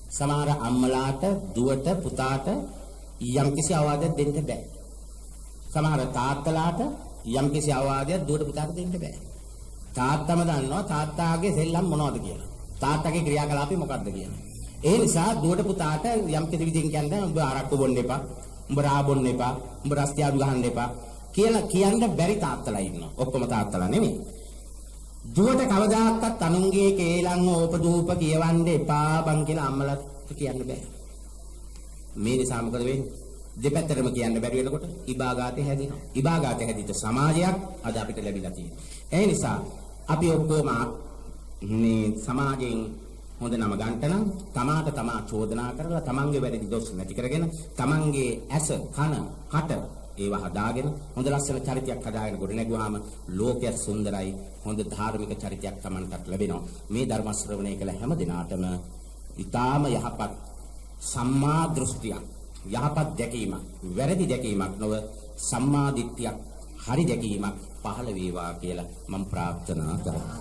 සමහර අම්මලාට දුවට පුතාට යම්කිසි අවවාදයක් දෙන්න බෑ. සමහර තාත්තලාට යම්කිසි අවවාදයක් දුවට පුතාට දෙන්න බෑ. තාත්තම දන්නවා තාත්තාගේ සෙල්ලම් මොනවද කියලා. තාත්තගේ ක්‍රියාකලාපය මොකක්ද කියලා. ඒ නිසා දුවට පුතාට යම්කිසි විදිහකින් කියන්නේ උඹ අරක්කු බොන්න එපා, උඹ රා බොන්න එපා, උඹ රස්තියාදු ගහන්න එපා කියලා කියන්න බැරි තාත්තලා ඉන්නවා. ඔක්කොම තාත්තලා නෙමෙයි. දුවට කවදාකවත් අනුන්ගේ කේලම් ඕපදූප කියවන්න එපා බං කියලා අම්මලාට කියන්න බෑ. මේ නිසා මොකද වෙන්නේ? දෙපැත්තටම කියන්න බැරි වෙනකොට ඉබාගාතේ හැදෙනවා. ඉබාගාතේ හැදිච්ච සමාජයක් අද අපිට ලැබිලා තියෙනවා. ඒ නිසා අපි ඔක්කොම මේ සමාජයෙන් හොඳ නම ගන්නට නම් තමාට තමා චෝදනා කරලා තමන්ගේ වැරදි දොස් නැති කරගෙන තමන්ගේ ඇස කන කට ඒවා හදාගෙන හොඳ ලස්සන චරිතයක් හදාගෙන ගොඩ නැගුවාම ලෝකය සුන්දරයි. හොඳ ධාර්මික චරිතයක් තමන්ටත් ලැබෙනවා. මේ ධර්ම ශ්‍රවණය කළ හැම දිනාටම ඊටාම යහපත් සම්මා දෘෂ්ටියක් යහපත් දැකීමක් වැරදි දැකීමක් නොව සම්මා දිට්ඨියක් හරි දැකීමක් පහළ වේවා කියලා මම ප්‍රාර්ථනා කරනවා.